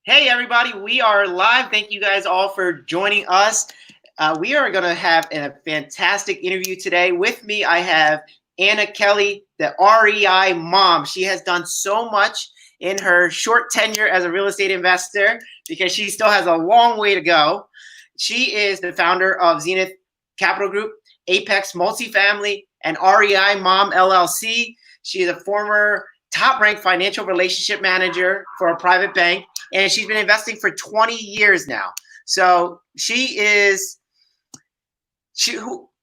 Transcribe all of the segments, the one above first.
Hey, everybody, we are live. Thank you guys all for joining us. We are going to have a fantastic interview today. With me, I have Anna Kelley, the REI mom. She has done so much in her short tenure as a real estate investor because she still has a long way to go. She is the founder of Zenith Capital Group, Apex Multifamily, and REI Mom LLC. She is a former top-ranked financial relationship manager for a private bank, and she's been investing for 20 years now. So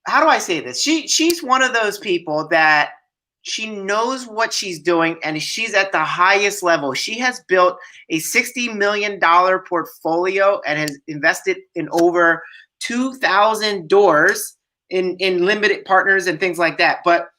how do I say this? She's one of those people that she knows what she's doing and she's at the highest level. She has built a $60 million portfolio and has invested in over 2,000 doors in limited partners and things like that. But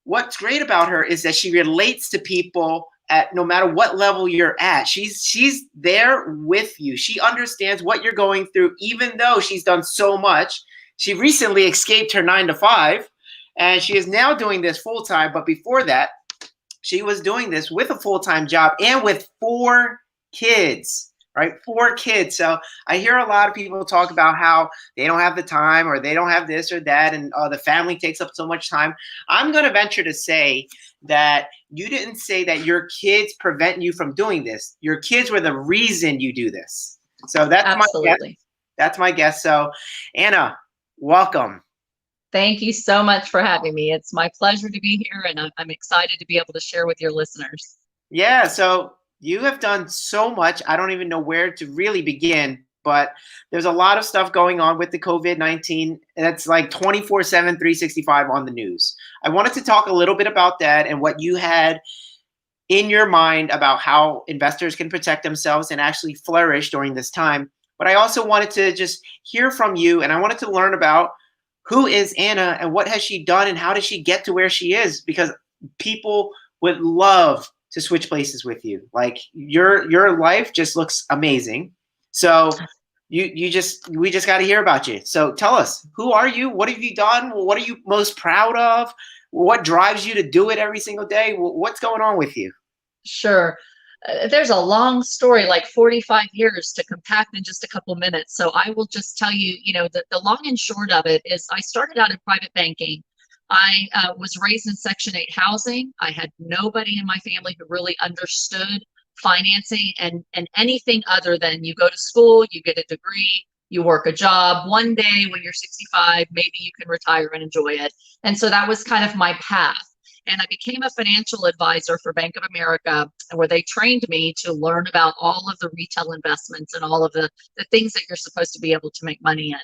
what's great about her is that she relates to people at no matter what level you're at. She's there with you. She understands what you're going through, even though she's done so much. She recently escaped her 9 to 5, and she is now doing this full time. But before that, she was doing this with a full-time job and with 4 kids, right? 4 kids. So I hear a lot of people talk about how they don't have the time or they don't have this or that, and the family takes up so much time. I'm going to venture to say that you didn't say that your kids prevent you from doing this. Your kids were the reason you do this. So that's my guess. Absolutely. That's my guess. So Anna, welcome. Thank you so much for having me. It's my pleasure to be here, and I'm excited to be able to share with your listeners. Yeah, so you have done so much. I don't even know where to really begin, but there's a lot of stuff going on with the COVID-19. That's like 24/7, 365 on the news. I wanted to talk a little bit about that and what you had in your mind about how investors can protect themselves and actually flourish during this time. But I also wanted to just hear from you, and I wanted to learn about who is Anna and what has she done and how did she get to where she is, because people would love to switch places with you. Like your life just looks amazing. So we just got to hear about you. So tell us, who are you? What have you done? What are you most proud of? What drives you to do it every single day? What's going on with you? Sure. There's a long story, like 45 years to compact in just a couple minutes. So I will just tell you, the long and short of it is I started out in private banking. I was raised in Section 8 housing. I had nobody in my family who really understood financing and anything other than you go to school, you get a degree, you work a job. One day when you're 65, maybe you can retire and enjoy it. And so that was kind of my path. And I became a financial advisor for Bank of America, where they trained me to learn about all of the retail investments and all of the things that you're supposed to be able to make money in.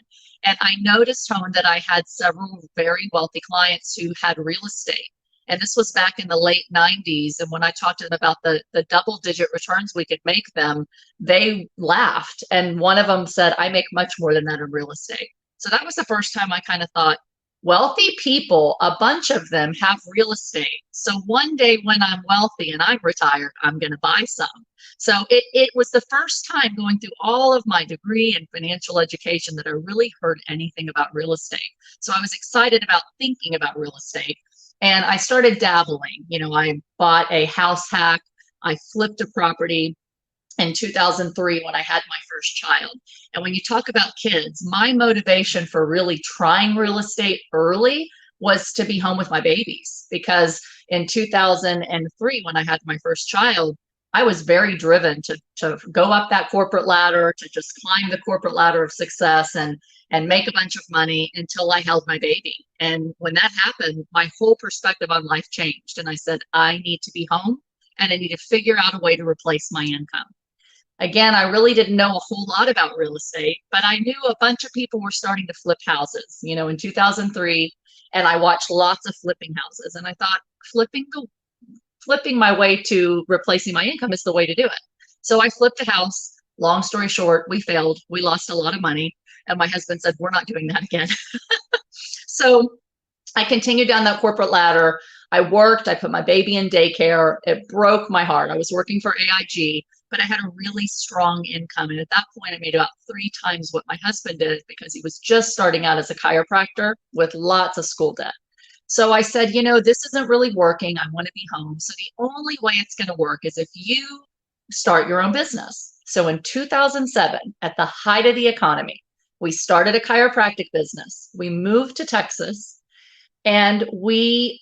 And I noticed, Hone, that I had several very wealthy clients who had real estate. And this was back in the late 90s. And when I talked to them about the double digit returns we could make them, they laughed. And one of them said, I make much more than that in real estate. So that was the first time I kind of thought, wealthy people, a bunch of them have real estate. So one day when I'm wealthy and I'm retired, I'm going to buy some. So it was the first time going through all of my degree and financial education that I really heard anything about real estate. So I was excited about thinking about real estate. And I started dabbling. I bought a house hack. I flipped a property in 2003 when I had my first child. And when you talk about kids, my motivation for really trying real estate early was to be home with my babies. Because in 2003, when I had my first child, I was very driven to go up that corporate ladder, to just climb the corporate ladder of success and make a bunch of money until I held my baby. And when that happened, my whole perspective on life changed. And I said, I need to be home and I need to figure out a way to replace my income. Again, I really didn't know a whole lot about real estate, but I knew a bunch of people were starting to flip houses, in 2003, and I watched lots of flipping houses. And I thought flipping my way to replacing my income is the way to do it. So I flipped a house. Long story short, we failed. We lost a lot of money. And my husband said, we're not doing that again. So I continued down that corporate ladder. I worked, I put my baby in daycare. It broke my heart. I was working for AIG, but I had a really strong income. And at that point, I made about 3 times what my husband did because he was just starting out as a chiropractor with lots of school debt. So I said, this isn't really working. I want to be home. So the only way it's going to work is if you start your own business. So in 2007, at the height of the economy, we started a chiropractic business. We moved to Texas and we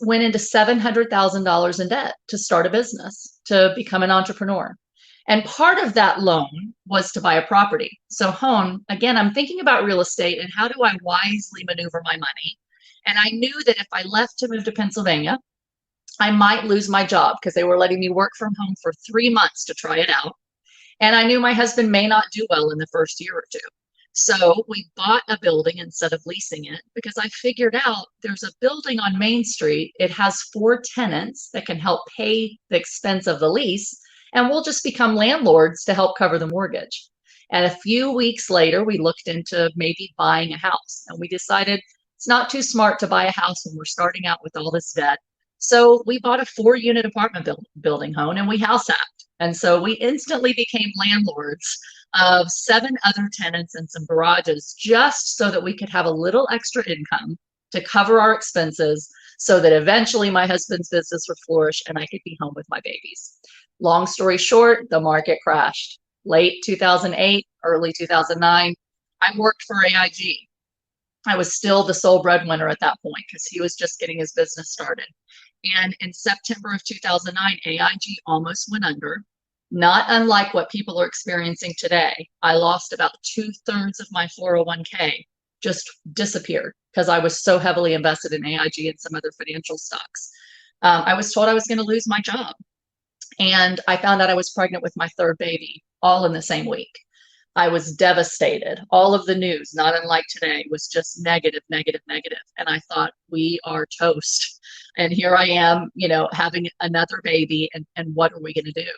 went into $700,000 in debt to start a business, to become an entrepreneur. And part of that loan was to buy a property. So home, again, I'm thinking about real estate and how do I wisely maneuver my money? And I knew that if I left to move to Pennsylvania, I might lose my job because they were letting me work from home for 3 months to try it out. And I knew my husband may not do well in the first year or two. So we bought a building instead of leasing it because I figured out there's a building on Main Street. It has 4 tenants that can help pay the expense of the lease, and we'll just become landlords to help cover the mortgage. And a few weeks later, we looked into maybe buying a house, and we decided it's not too smart to buy a house when we're starting out with all this debt. So we bought a 4-unit apartment building home and we house hacked. And so we instantly became landlords of 7 other tenants and some garages just so that we could have a little extra income to cover our expenses so that eventually my husband's business would flourish and I could be home with my babies. Long story short, the market crashed. Late 2008, early 2009, I worked for AIG. I was still the sole breadwinner at that point because he was just getting his business started. And in September of 2009, AIG almost went under. Not unlike what people are experiencing today. I lost about 2/3 of my 401k, just disappeared because I was so heavily invested in AIG and some other financial stocks. I was told I was going to lose my job. And I found out I was pregnant with my 3rd baby, all in the same week. I was devastated. All of the news, not unlike today, was just negative, negative, negative. And I thought, we are toast. And here I am, having another baby. And what are we going to do?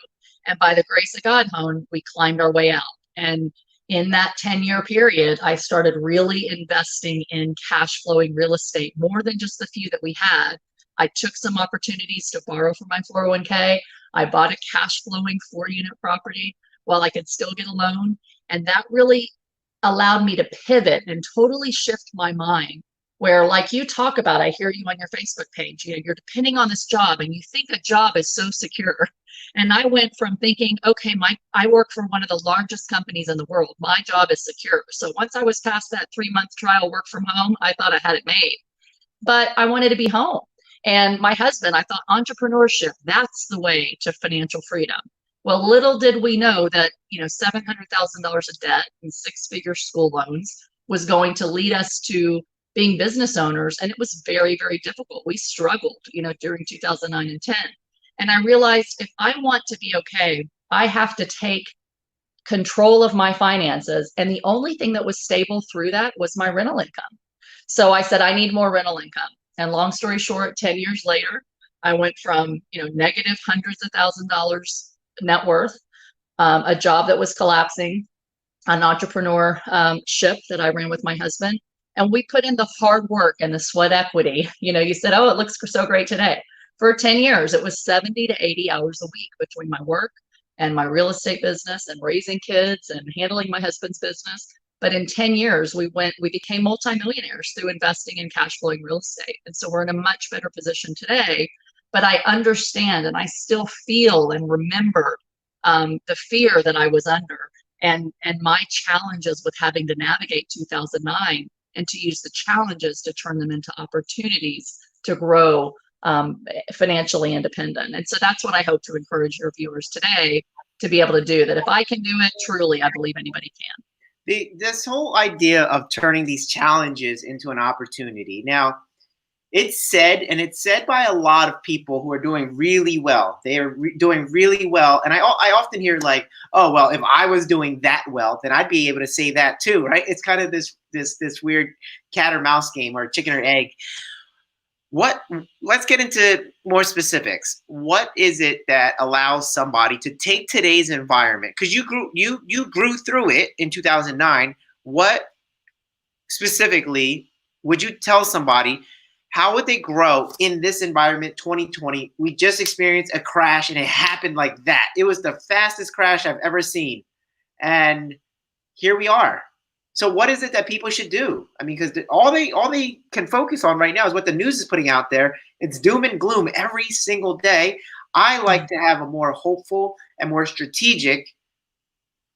And by the grace of God, Hone, we climbed our way out. And in that 10-year period, I started really investing in cash flowing real estate, more than just the few that we had. I took some opportunities to borrow from my 401k. I bought a cash flowing 4-unit property while I could still get a loan. And that really allowed me to pivot and totally shift my mind. Where, like you talk about, I hear you on your Facebook page, you're depending on this job and you think a job is so secure. And I went from thinking, okay, I work for one of the largest companies in the world. My job is secure. So once I was past that 3-month trial work from home, I thought I had it made. But I wanted to be home. And my husband, I thought entrepreneurship, that's the way to financial freedom. Well, little did we know that, $700,000 of debt and 6-figure school loans was going to lead us to being business owners. And it was very, very difficult. We struggled, during 2009 and 10. And I realized if I want to be okay, I have to take control of my finances. And the only thing that was stable through that was my rental income. So I said, I need more rental income. And long story short, 10 years later, I went from, negative hundreds of $1,000s net worth, a job that was collapsing, an entrepreneurship that I ran with my husband. And we put in the hard work and the sweat equity. You said, oh, it looks so great today. For 10 years, it was 70 to 80 hours a week between my work and my real estate business and raising kids and handling my husband's business. But in 10 years, we became multimillionaires through investing in cash flowing real estate. And so we're in a much better position today. But I understand and I still feel and remember the fear that I was under and my challenges with having to navigate 2009 and to use the challenges to turn them into opportunities to grow financially independent. And so that's what I hope to encourage your viewers today to be able to do, that if I can do it, truly, I believe anybody can. This whole idea of turning these challenges into an opportunity. Now, it's said by a lot of people who are doing really well. They are doing really well. And I often hear like, oh, well, if I was doing that well, then I'd be able to say that too, right? It's kind of this weird cat or mouse game or chicken or egg. Let's get into more specifics. What is it that allows somebody to take today's environment? Because you grew through it in 2009. What specifically would you tell somebody? How would they grow in this environment, 2020? We just experienced a crash and it happened like that. It was the fastest crash I've ever seen. And here we are. So what is it that people should do? I mean, because all they can focus on right now is what the news is putting out there. It's doom and gloom every single day. I like to have a more hopeful and more strategic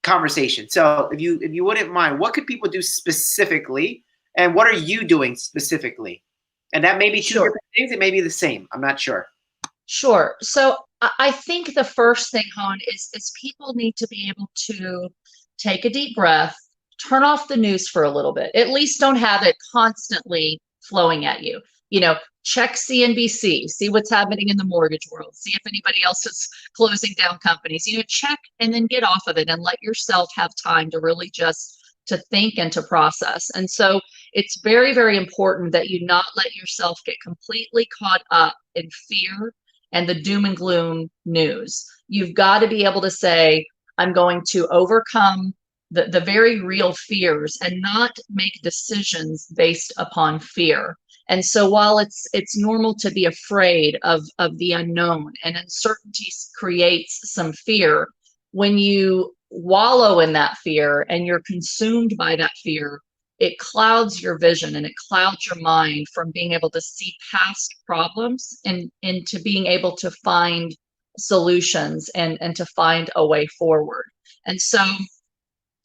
conversation. So if you wouldn't mind, what could people do specifically, and what are you doing specifically? And that may be two Sure. different things. It may be the same. I'm not sure. Sure. So I think the first thing, Hon, is people need to be able to take a deep breath, turn off the news for a little bit. At least don't have it constantly flowing at you. You know, check CNBC, see what's happening in the mortgage world, see if anybody else is closing down companies. You know, check and then get off of it and let yourself have time to really just to think and to process. And so it's very, very important that you not let yourself get completely caught up in fear and the doom and gloom news. You've got to be able to say, I'm going to overcome the very real fears and not make decisions based upon fear. And so while it's normal to be afraid of the unknown, and uncertainty creates some fear, when you wallow in that fear and you're consumed by that fear, it clouds your vision and it clouds your mind from being able to see past problems and into being able to find solutions and to find a way forward. And so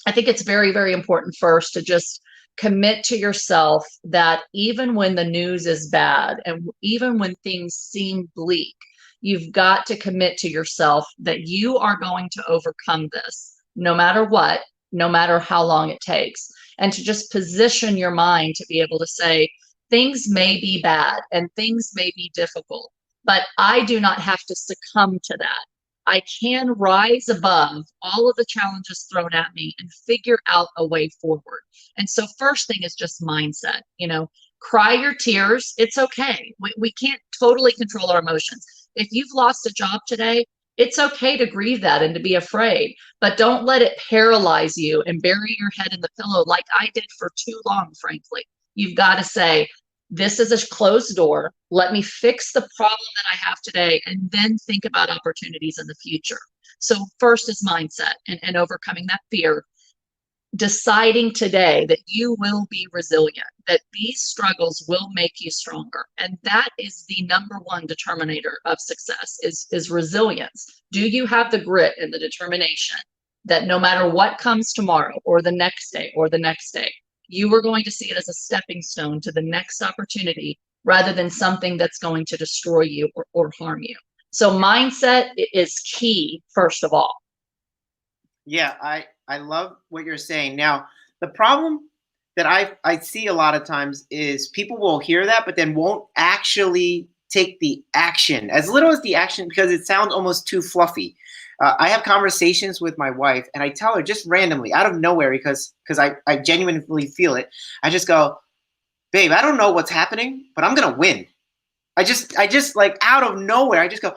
I think it's very, very important first to just commit to yourself that even when the news is bad and even when things seem bleak, you've got to commit to yourself that you are going to overcome this no matter what, no matter how long it takes. And to just position your mind to be able to say, things may be bad and things may be difficult, but I do not have to succumb to that. I can rise above all of the challenges thrown at me and figure out a way forward. And so first thing is just mindset. You know, cry your tears. It's okay. We can't totally control our emotions. If you've lost a job today, it's okay to grieve that and to be afraid, but don't let it paralyze you and bury your head in the pillow like I did for too long, frankly. You've got to say, this is a closed door. Let me fix the problem that I have today and then think about opportunities in the future. So first is mindset and overcoming that fear. Deciding today that you will be resilient, that these struggles will make you stronger. And that is the number one determinator of success is resilience. Do you have the grit and the determination that no matter what comes tomorrow or the next day or the next day, you are going to see it as a stepping stone to the next opportunity rather than something that's going to destroy you or harm you. So mindset is key, first of all. Yeah, I love what you're saying. Now, the problem that I see a lot of times is people will hear that, but then won't actually take the action, as little as the action, because it sounds almost too fluffy. I have conversations with my wife, and I tell her just randomly, out of nowhere, because I genuinely feel it. I just go, babe, I don't know what's happening, but I'm gonna win. I just like out of nowhere, I just go,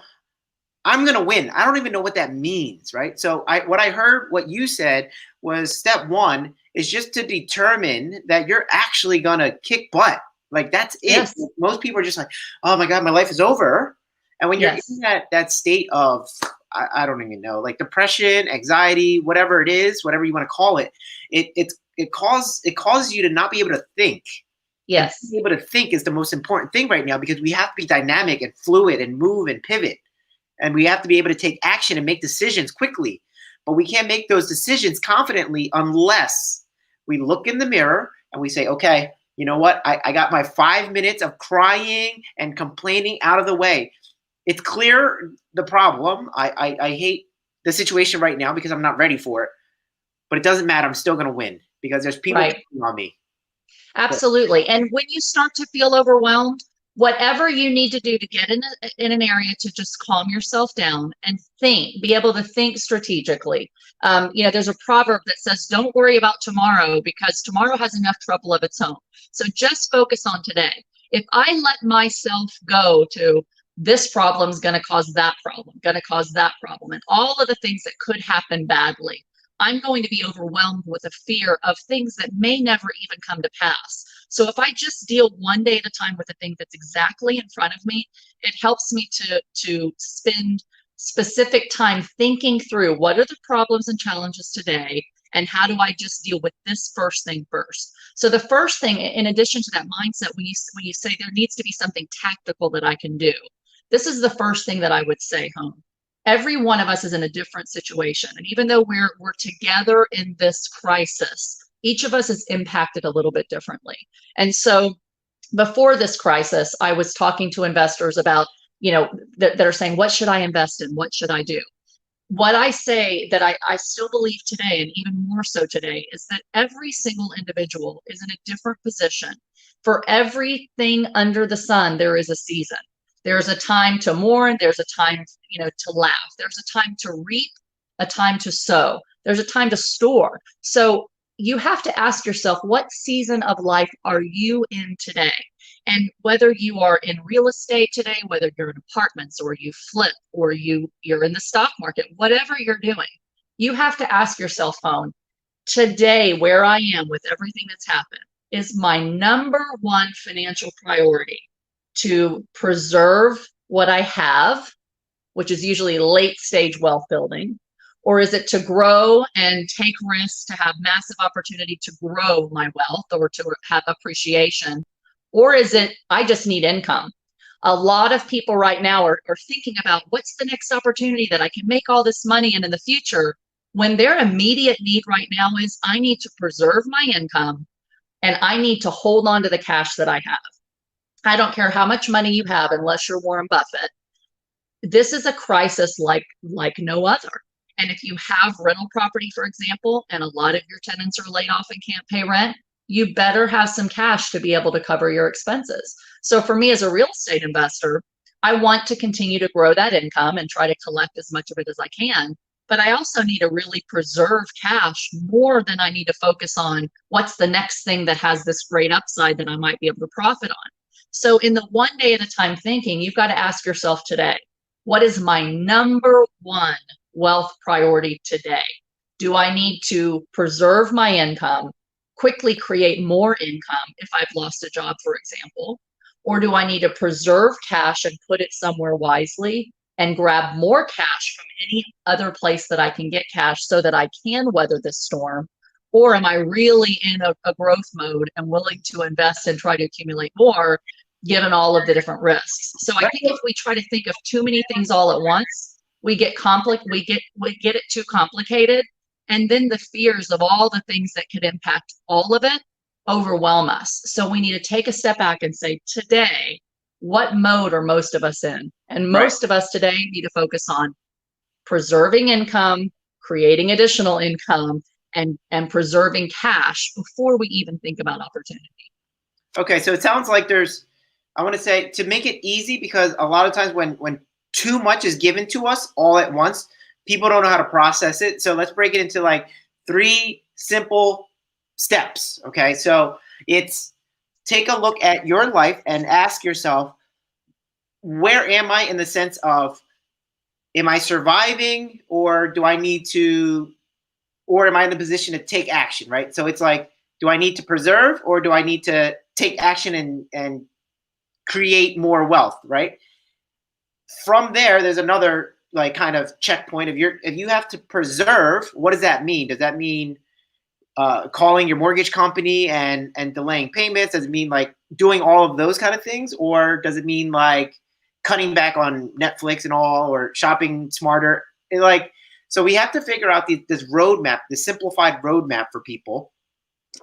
I'm gonna win. I don't even know what that means, right? So what I heard, what you said was step one is just to determine that you're actually gonna kick butt. Like that's it. Yes. Most people are just like, oh my God, my life is over. And when you're Yes. in that state of, I don't even know, like depression, anxiety, whatever it is, whatever you want to call it, it causes you to not be able to think. Yes. And being able to think is the most important thing right now because we have to be dynamic and fluid and move and pivot. And we have to be able to take action and make decisions quickly. But we can't make those decisions confidently unless we look in the mirror and we say, okay, you know what? I got my 5 minutes of crying and complaining out of the way. It's clear the problem. I hate the situation right now because I'm not ready for it. But it doesn't matter. I'm still going to win because there's people Right. counting on me. Absolutely. And when you start to feel overwhelmed, whatever you need to do to get in an area to just calm yourself down and think, be able to think strategically. You know, there's a proverb that says, don't worry about tomorrow because tomorrow has enough trouble of its own. So just focus on today. If I let myself go to this problem is going to cause that problem, going to cause that problem, and all of the things that could happen badly, I'm going to be overwhelmed with a fear of things that may never even come to pass. So if I just deal one day at a time with the thing that's exactly in front of me, it helps me to spend specific time thinking through what are the problems and challenges today, and how do I just deal with this first thing first. So the first thing, in addition to that mindset, when you say there needs to be something tactical that I can do, this is the first thing that I would say, Home. Every one of us is in a different situation. And even though we're together in this crisis, each of us is impacted a little bit differently. And so before this crisis, I was talking to investors about, that are saying, what should I invest in? What should I do? What I say that I still believe today, and even more so today, is that every single individual is in a different position. For everything under the sun, there is a season. There's a time to mourn. There's a time, to laugh. There's a time to reap, a time to sow. There's a time to store. So you have to ask yourself, what season of life are you in today? And whether you are in real estate today, whether you're in apartments or you flip or you're in the stock market, whatever you're doing, you have to ask yourself, today, where I am with everything that's happened, is my number one financial priority to preserve what I have, which is usually late stage wealth building, or is it to grow and take risks to have massive opportunity to grow my wealth or to have appreciation? Or is it, I just need income? A lot of people right now are thinking about what's the next opportunity that I can make all this money in the future, when their immediate need right now is, I need to preserve my income and I need to hold on to the cash that I have. I don't care how much money you have, unless you're Warren Buffett. This is a crisis like no other. And if you have rental property, for example, and a lot of your tenants are laid off and can't pay rent, you better have some cash to be able to cover your expenses. So for me as a real estate investor, I want to continue to grow that income and try to collect as much of it as I can. But I also need to really preserve cash more than I need to focus on what's the next thing that has this great upside that I might be able to profit on. So in the one day at a time thinking, you've got to ask yourself today, what is my number one wealth priority today? Do I need to preserve my income, quickly create more income if I've lost a job, for example? Or do I need to preserve cash and put it somewhere wisely and grab more cash from any other place that I can get cash so that I can weather this storm? Or am I really in a growth mode and willing to invest and try to accumulate more, given all of the different risks? So I think if we try to think of too many things all at once, we get it too complicated, and then the fears of all the things that could impact all of it overwhelm us. So we need to take a step back and say, today, what mode are most of us in? And most of us today need to focus on preserving income, creating additional income, and preserving cash before we even think about opportunity. Okay, so it sounds like I want to say, to make it easy, because a lot of times when too much is given to us all at once, people don't know how to process it. So let's break it into like 3 simple steps. Okay, so it's take a look at your life and ask yourself, where am I in the sense of, am I surviving, or do I need to, or am I in the position to take action, right? So it's like, do I need to preserve, or do I need to take action and create more wealth, right? From there, there's another like kind of checkpoint of if you have to preserve, what does that mean? Does that mean calling your mortgage company and delaying payments? Does it mean like doing all of those kind of things? Or does it mean like cutting back on Netflix and all, or shopping smarter? So we have to figure out this roadmap, the simplified roadmap for people.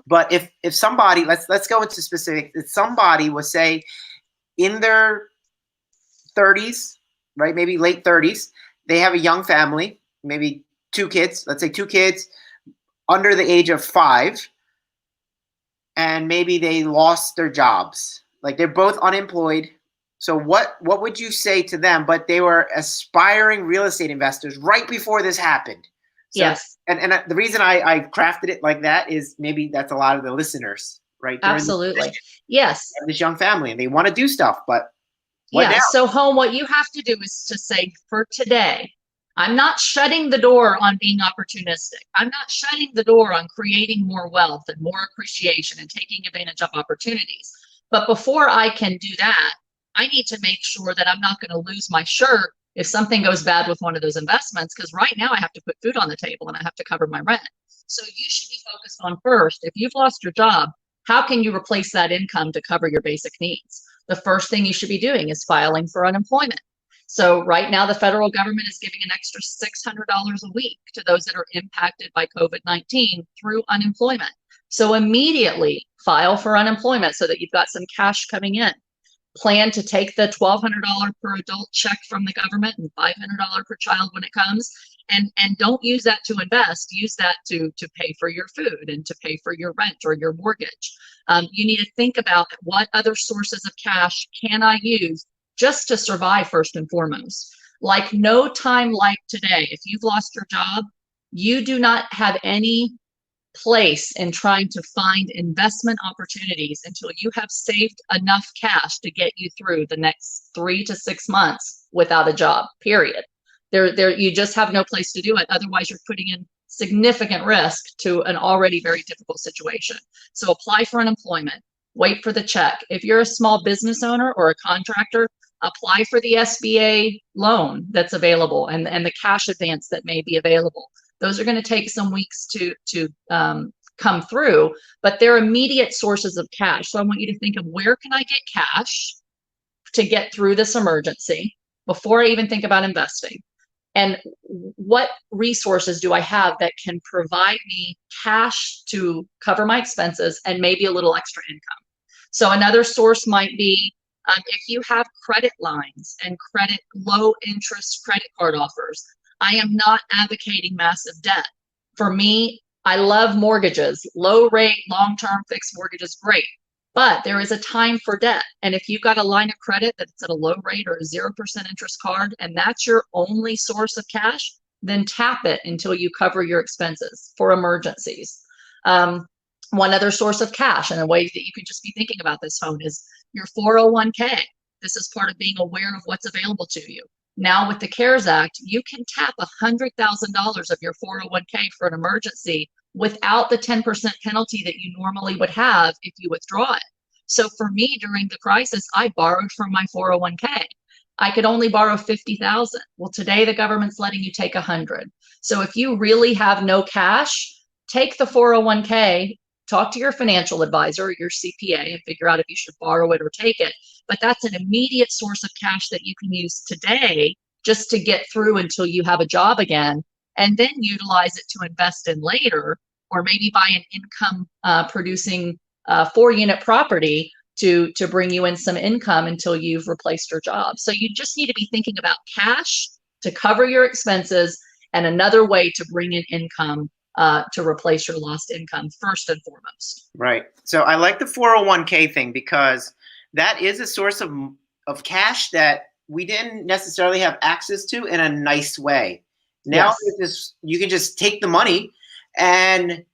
But if somebody, let's go into specific, if somebody was, say, in their 30s, right, maybe late 30s, they have a young family, maybe 2 kids, let's say 2 kids under the age of 5, and maybe they lost their jobs, like they're both unemployed. So what would you say to them? But they were aspiring real estate investors right before this happened. So, yes. And the reason I crafted it like that is maybe that's a lot of the listeners, right? Absolutely. Yes. This young family, and they want to do stuff, but yeah. So home, what you have to do is to say, for today, I'm not shutting the door on being opportunistic. I'm not shutting the door on creating more wealth and more appreciation and taking advantage of opportunities. But before I can do that, I need to make sure that I'm not going to lose my shirt if something goes bad with one of those investments, because right now I have to put food on the table and I have to cover my rent. So you should be focused on, first, if you've lost your job, how can you replace that income to cover your basic needs? The first thing you should be doing is filing for unemployment. So right now, the federal government is giving an extra $600 a week to those that are impacted by COVID-19 through unemployment. So immediately file for unemployment so that you've got some cash coming in. Plan to take the $1,200 per adult check from the government and $500 per child when it comes, and don't use that to invest. Use that to pay for your food and to pay for your rent or your mortgage. You need to think about what other sources of cash can I use just to survive first and foremost. Like no time like today, if you've lost your job, you do not have any place in trying to find investment opportunities until you have saved enough cash to get you through the next 3 to 6 months without a job, period. You just have no place to do it. Otherwise, you're putting in significant risk to an already very difficult situation. So apply for unemployment, wait for the check. If you're a small business owner or a contractor, apply for the SBA loan that's available and the cash advance that may be available. Those are going to take some weeks to come through, but they're immediate sources of cash. So I want you to think of, where can I get cash to get through this emergency before I even think about investing? And what resources do I have that can provide me cash to cover my expenses and maybe a little extra income? So another source might be, if you have credit lines and low interest credit card offers. I am not advocating massive debt. For me, I love mortgages. Low rate, long-term fixed mortgages, great. But there is a time for debt. And if you've got a line of credit that's at a low rate or a 0% interest card, and that's your only source of cash, then tap it until you cover your expenses for emergencies. One other source of cash, and a way that you can just be thinking about this phone, is your 401k. This is part of being aware of what's available to you. Now with the CARES Act, you can tap $100,000 of your 401k for an emergency without the 10% penalty that you normally would have if you withdraw it. So for me, during the crisis, I borrowed from my 401k. I could only borrow 50,000. Well, today the government's letting you take 100. So if you really have no cash, take the 401k, talk to your financial advisor, your CPA, and figure out if you should borrow it or take it. But that's an immediate source of cash that you can use today just to get through until you have a job again, and then utilize it to invest in later, or maybe buy an income producing 4-unit property to bring you in some income until you've replaced your job. So you just need to be thinking about cash to cover your expenses and another way to bring in income to replace your lost income first and foremost. Right. So I like the 401k thing because that is a source of cash that we didn't necessarily have access to in a nice way. Now you can just take the money, and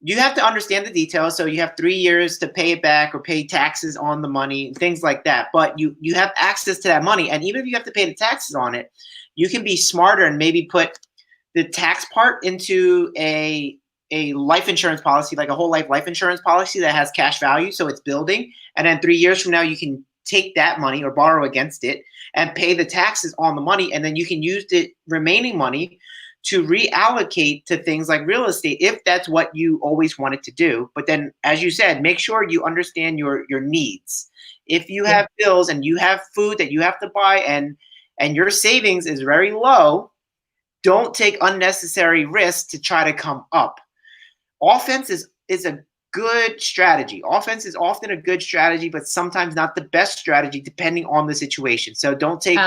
you have to understand the details. So you have 3 years to pay it back or pay taxes on the money and things like that. But you have access to that money. And even if you have to pay the taxes on it, you can be smarter and maybe put the tax part into a life insurance policy, like a whole life insurance policy that has cash value. So it's building. And then 3 years from now, you can take that money or borrow against it and pay the taxes on the money. And then you can use the remaining money to reallocate to things like real estate, if that's what you always wanted to do. But then, as you said, make sure you understand your needs. If you have bills and you have food that you have to buy and your savings is very low, don't take unnecessary risks to try to come up. Offense is a good strategy. Offense is often a good strategy, but sometimes not the best strategy depending on the situation. So don't take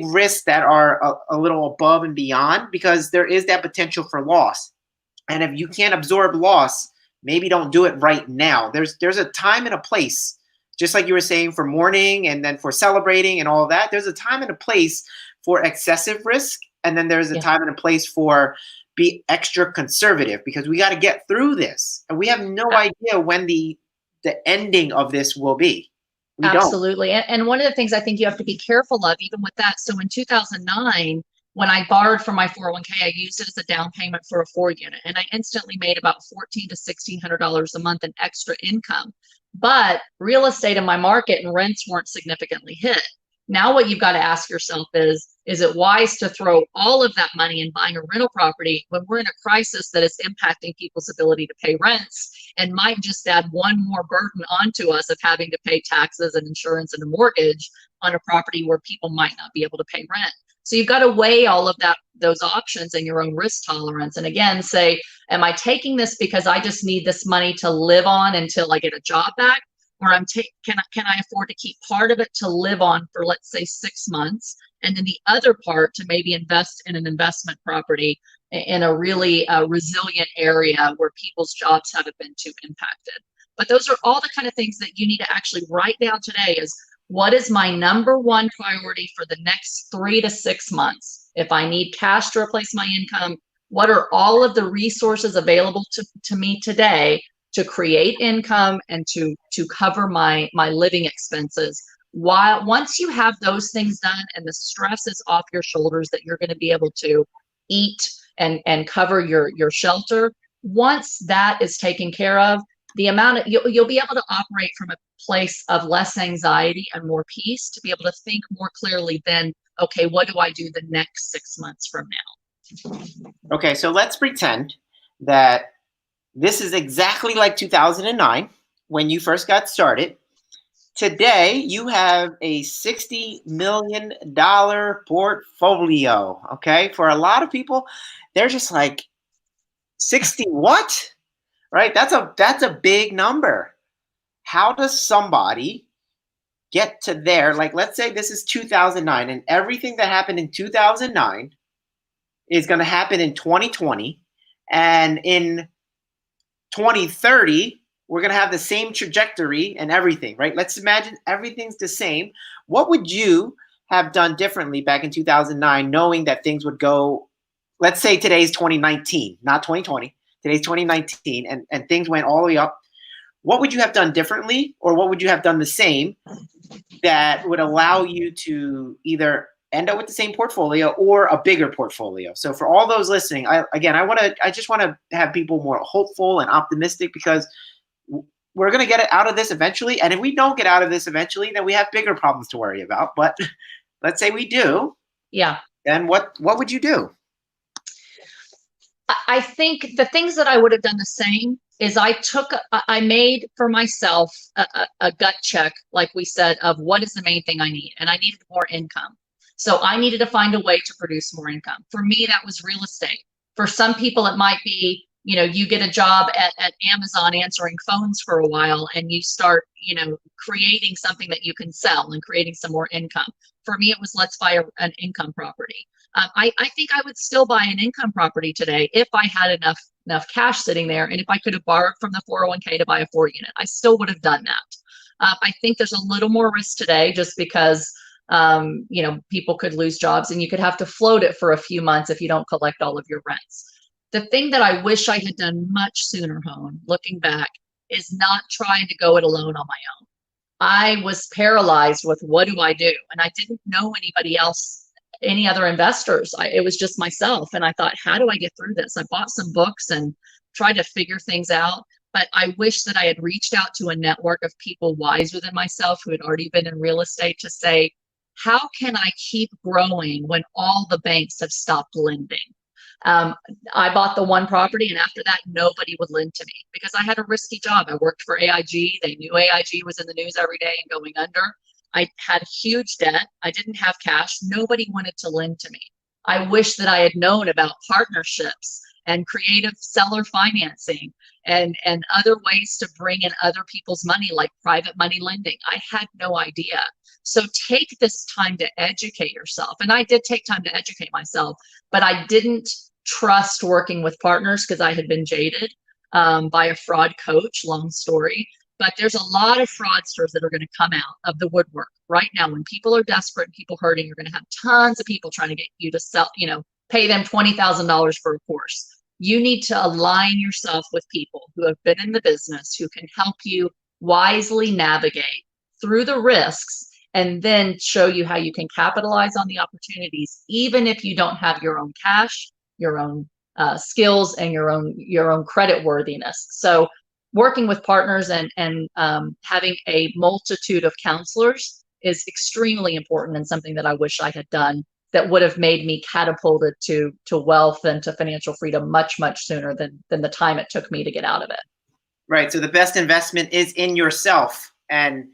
risks that are a little above and beyond, because there is that potential for loss. And if you can't absorb loss, maybe don't do it right now. There's a time and a place, just like you were saying, for mourning and then for celebrating and all of that. There's a time and a place for excessive risk, and then there's a time and a place for be extra conservative, because we got to get through this, and we have no idea when the ending of this will be. We Absolutely. And one of the things I think you have to be careful of, even with that, so in 2009, when I borrowed from my 401k, I used it as a down payment for a 4-unit, and I instantly made about $1,400 to $1,600 a month in extra income. But real estate in my market and rents weren't significantly hit. Now what you've got to ask yourself is it wise to throw all of that money in buying a rental property when we're in a crisis that is impacting people's ability to pay rents and might just add one more burden onto us of having to pay taxes and insurance and a mortgage on a property where people might not be able to pay rent. So you've got to weigh all of those options and your own risk tolerance. And again, say, am I taking this because I just need this money to live on until I get a job back? Or can I afford to keep part of it to live on for, let's say, 6 months, and then the other part to maybe invest in an investment property in a really resilient area where people's jobs haven't been too impacted. But those are all the kind of things that you need to actually write down today is, what is my number one priority for the next 3 to 6 months? If I need cash to replace my income, what are all of the resources available to me today to create income and to cover my living expenses? Once you have those things done and the stress is off your shoulders that you're going to be able to eat and cover your shelter, once that is taken care of, the amount of you'll be able to operate from a place of less anxiety and more peace to be able to think more clearly then, okay, what do I do the next 6 months from now? Okay, so let's pretend that this is exactly like 2009 when you first got started. Today, you have a $60 million portfolio. Okay, for a lot of people, they're just like, 60 what? Right? That's a big number. How does somebody get to there? Like, let's say this is 2009, and everything that happened in 2009 is going to happen in 2020, and in 2030, we're going to have the same trajectory and everything, right? Let's imagine everything's the same. What would you have done differently back in 2009, knowing that things would go, let's say today's 2019, not 2020, today's 2019, and things went all the way up. What would you have done differently, or what would you have done the same that would allow you to either end up with the same portfolio or a bigger portfolio? So for all those listening, I just want to have people more hopeful and optimistic, because we're going to get it out of this eventually. And if we don't get out of this eventually, then we have bigger problems to worry about. But let's say we do. Yeah. Then what would you do? I think the things that I would have done the same is I made for myself a gut check, like we said, of what is the main thing I need. And I needed more income. So I needed to find a way to produce more income. For me, that was real estate. For some people, it might be, you get a job at Amazon answering phones for a while and you start, creating something that you can sell and creating some more income. For me, it was, let's buy an income property. I think I would still buy an income property today if I had enough cash sitting there, and if I could have borrowed from the 401k to buy a 4-unit, I still would have done that. I think there's a little more risk today just because people could lose jobs and you could have to float it for a few months if you don't collect all of your rents. The thing that I wish I had done much sooner, Hone, looking back, is not trying to go it alone on my own. I was paralyzed with, what do I do? And I didn't know anybody else, any other investors. It was just myself. And I thought, how do I get through this? I bought some books and tried to figure things out. But I wish that I had reached out to a network of people wiser than myself who had already been in real estate to say, how can I keep growing when all the banks have stopped lending? I bought the one property, and after that, nobody would lend to me because I had a risky job. I worked for AIG. They knew AIG was in the news every day and going under. I had huge debt. I didn't have cash. Nobody wanted to lend to me. I wish that I had known about partnerships and creative seller financing and other ways to bring in other people's money, like private money lending. I had no idea. So take this time to educate yourself. And I did take time to educate myself, but I didn't trust working with partners because I had been jaded by a fraud coach, long story. But there's a lot of fraudsters that are going to come out of the woodwork right now. When people are desperate and people hurting, you're going to have tons of people trying to get you to sell, pay them $20,000 for a course. You need to align yourself with people who have been in the business, who can help you wisely navigate through the risks and then show you how you can capitalize on the opportunities, even if you don't have your own cash, your own skills, and your own credit worthiness. So working with partners and having a multitude of counselors is extremely important and something that I wish I had done that would have made me catapulted to wealth and to financial freedom much, much sooner than the time it took me to get out of it. Right. So the best investment is in yourself, and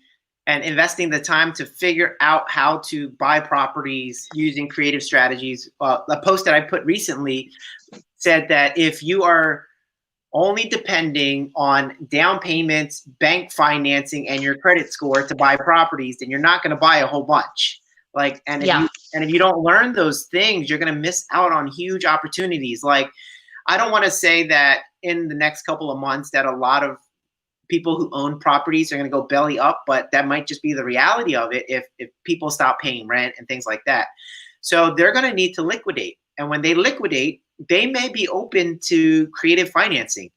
investing the time to figure out how to buy properties using creative strategies. A post that I put recently said that if you are only depending on down payments, bank financing, and your credit score to buy properties, then you're not going to buy a whole bunch. Like, and if you don't learn those things, you're going to miss out on huge opportunities. Like, I don't want to say that in the next couple of months that a lot of people who own properties are going to go belly up, but that might just be the reality of it if people stop paying rent and things like that. So they're going to need to liquidate. And when they liquidate, they may be open to creative financing.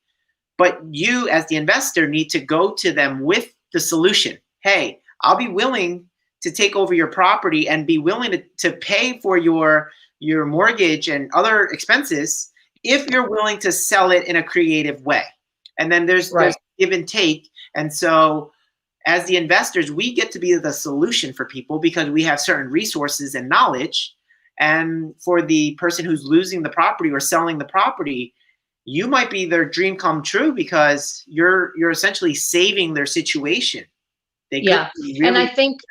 But you, as the investor, need to go to them with the solution. Hey, I'll be willing to take over your property and be willing to pay for your mortgage and other expenses if you're willing to sell it in a creative way. And then there's give and take. And so as the investors, we get to be the solution for people because we have certain resources and knowledge. And for the person who's losing the property or selling the property, you might be their dream come true because you're essentially saving their situation. And I think,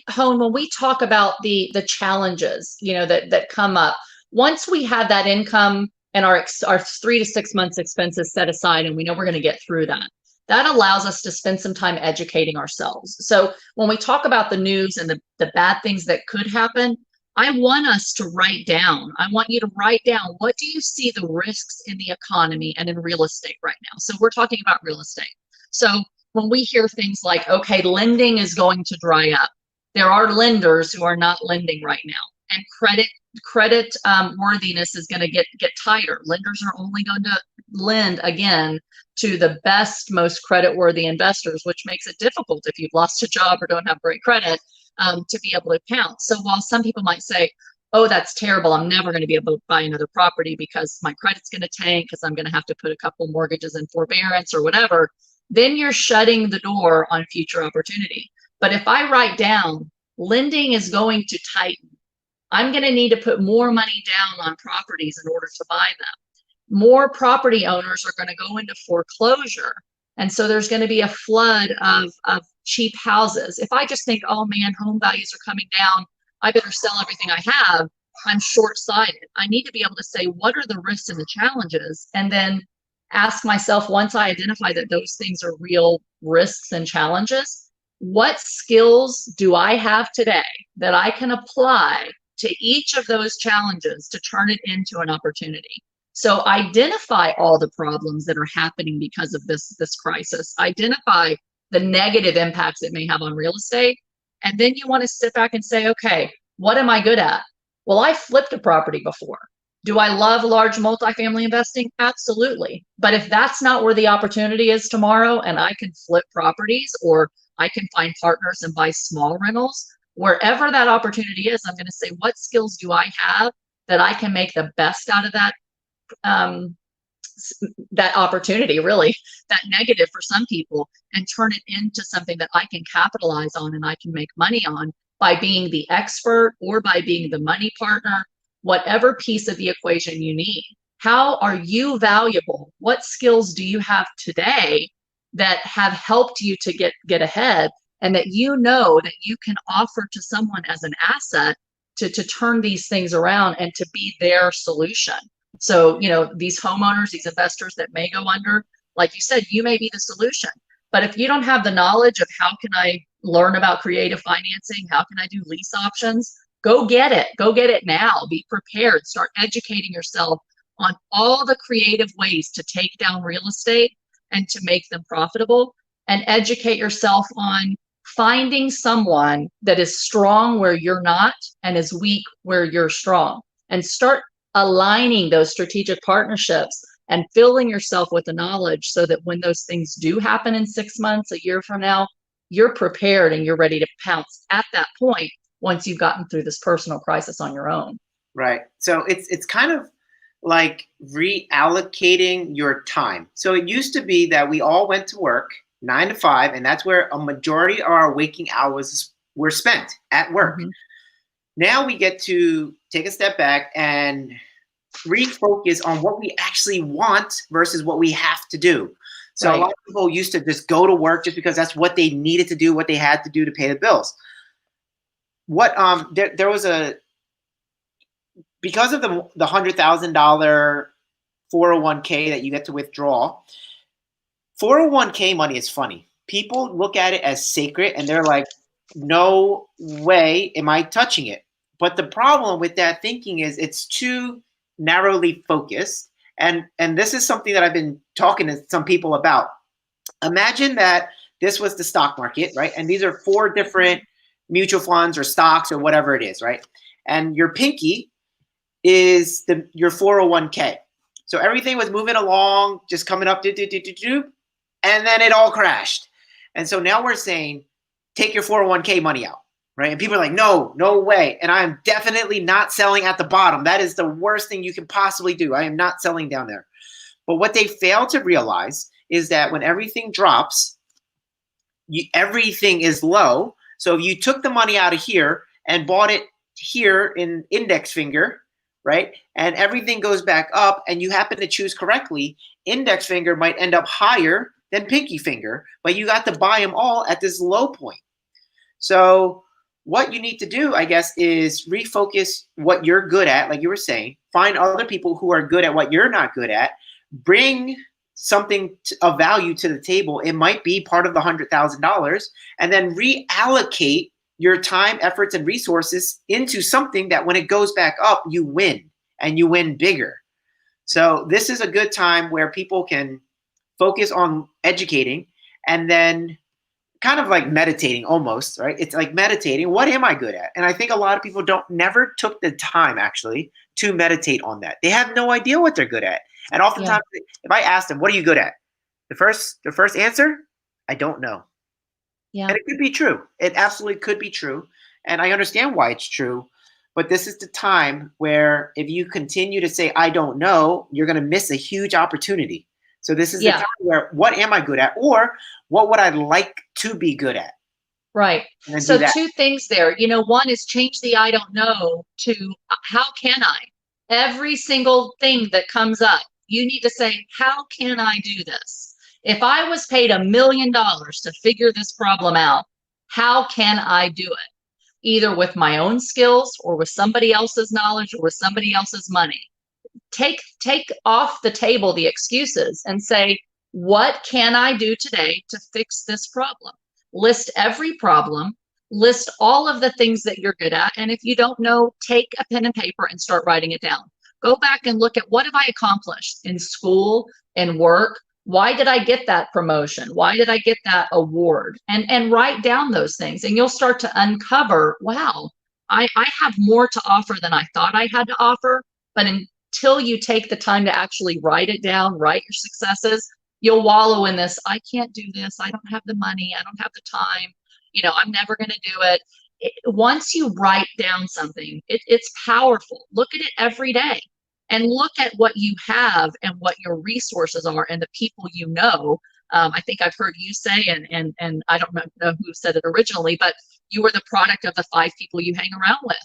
Hone, when we talk about the challenges, that come up, once we have that income and our 3 to 6 months expenses set aside, and we know we're going to get through that allows us to spend some time educating ourselves. So when we talk about the news and the bad things that could happen, I want us to write down. I want you to write down, what do you see the risks in the economy and in real estate right now? So we're talking about real estate. So when we hear things like, okay, lending is going to dry up, there are lenders who are not lending right now, and credit worthiness is going to get tighter. Lenders are only going to lend again to the best, most credit-worthy investors, which makes it difficult if you've lost a job or don't have great credit to be able to pounce. So while some people might say, oh, that's terrible, I'm never going to be able to buy another property because my credit's going to tank because I'm going to have to put a couple mortgages in forbearance or whatever, then you're shutting the door on future opportunity. But if I write down, lending is going to tighten, I'm going to need to put more money down on properties in order to buy them. More property owners are going to go into foreclosure. And so there's going to be a flood of cheap houses. If I just think, oh man, home values are coming down, I better sell everything I have, I'm short-sighted. I need to be able to say, what are the risks and the challenges? And then ask myself, once I identify that those things are real risks and challenges, what skills do I have today that I can apply to each of those challenges to turn it into an opportunity? So identify all the problems that are happening because of this crisis. Identify the negative impacts it may have on real estate. And then you want to sit back and say, okay, what am I good at? Well, I flipped a property before. Do I love large multifamily investing? Absolutely. But if that's not where the opportunity is tomorrow, and I can flip properties, or I can find partners and buy small rentals, wherever that opportunity is, I'm going to say, what skills do I have that I can make the best out of that opportunity, really, that negative for some people, and turn it into something that I can capitalize on and I can make money on by being the expert or by being the money partner, whatever piece of the equation you need. How are you valuable? What skills do you have today that have helped you to get ahead, and that you know that you can offer to someone as an asset to turn these things around and to be their solution? So, these homeowners, these investors that may go under, like you said, you may be the solution. But if you don't have the knowledge of how can I learn about creative financing, how can I do lease options, go get it. Go get it now. Be prepared. Start educating yourself on all the creative ways to take down real estate and to make them profitable, and educate yourself on finding someone that is strong where you're not and is weak where you're strong, and start aligning those strategic partnerships and filling yourself with the knowledge so that when those things do happen in 6 months, a year from now, you're prepared and you're ready to pounce at that point once you've gotten through this personal crisis on your own. Right. So it's kind of like reallocating your time. So it used to be that we all went to work 9 to 5, and that's where a majority of our waking hours were spent at work. Mm-hmm. Now we get to take a step back and refocus on what we actually want versus what we have to do. So Right. a lot of people used to just go to work just because that's what they needed to do, what they had to do to pay the bills. What there was a because of the $100,000 401k that you get to withdraw. 401k money is funny. People look at it as sacred and they're like, no way am I touching it. But the problem with that thinking is it's too narrowly focused. And this is something that I've been talking to some people about. Imagine that this was the stock market, right? And these are 4 different mutual funds or stocks or whatever it is, right? And your pinky is your 401k. So everything was moving along, just coming up, and then it all crashed. And so now we're saying, take your 401k money out, right? And people are like, no way. And I am definitely not selling at the bottom. That is the worst thing you can possibly do. I am not selling down there. But what they fail to realize is that when everything drops, everything is low. So if you took the money out of here and bought it here in index finger, right, and everything goes back up and you happen to choose correctly, index finger might end up higher than pinky finger, but you got to buy them all at this low point. So what you need to do, I guess, is refocus what you're good at, like you were saying, find other people who are good at what you're not good at, bring something of value to the table. It might be part of the $100,000, and then reallocate your time, efforts, and resources into something that when it goes back up, you win, and you win bigger. So this is a good time where people can focus on educating and then kind of like meditating almost, right? It's like meditating. What am I good at? And I think a lot of people never took the time actually to meditate on that. They have no idea what they're good at. And oftentimes if I ask them, what are you good at? The first answer, I don't know. Yeah. And it could be true. It absolutely could be true. And I understand why it's true. But this is the time where if you continue to say, I don't know, you're going to miss a huge opportunity. So this is the time where, what am I good at? Or what would I like to be good at? Right. So 2 things there. One is change the I don't know to how can I? Every single thing that comes up, you need to say, how can I do this? If I was paid $1 million to figure this problem out, how can I do it? Either with my own skills or with somebody else's knowledge or with somebody else's money. Take off the table the excuses and say, what can I do today to fix this problem? List every problem, list all of the things that you're good at. And if you don't know, take a pen and paper and start writing it down. Go back and look at, what have I accomplished in school and work? Why did I get that promotion? Why did I get that award? And write down those things, and you'll start to uncover, wow, I have more to offer than I thought I had to offer. But until you take the time to actually write it down, write your successes, you'll wallow in this, I can't do this, I don't have the money, I don't have the time, I'm never going to do it. Once you write down something, it's powerful. Look at it every day and look at what you have and what your resources are and the people you know. I think I've heard you say, and I don't know who said it originally, but you are the product of the 5 people you hang around with.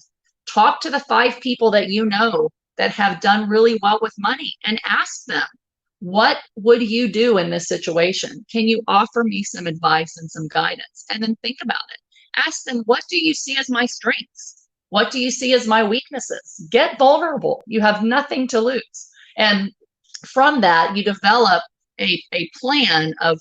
Talk to the 5 people that you know that have done really well with money and ask them, what would you do in this situation? Can you offer me some advice and some guidance? And then think about it. Ask them, what do you see as my strengths? What do you see as my weaknesses? Get vulnerable. You have nothing to lose. And from that, you develop a plan of,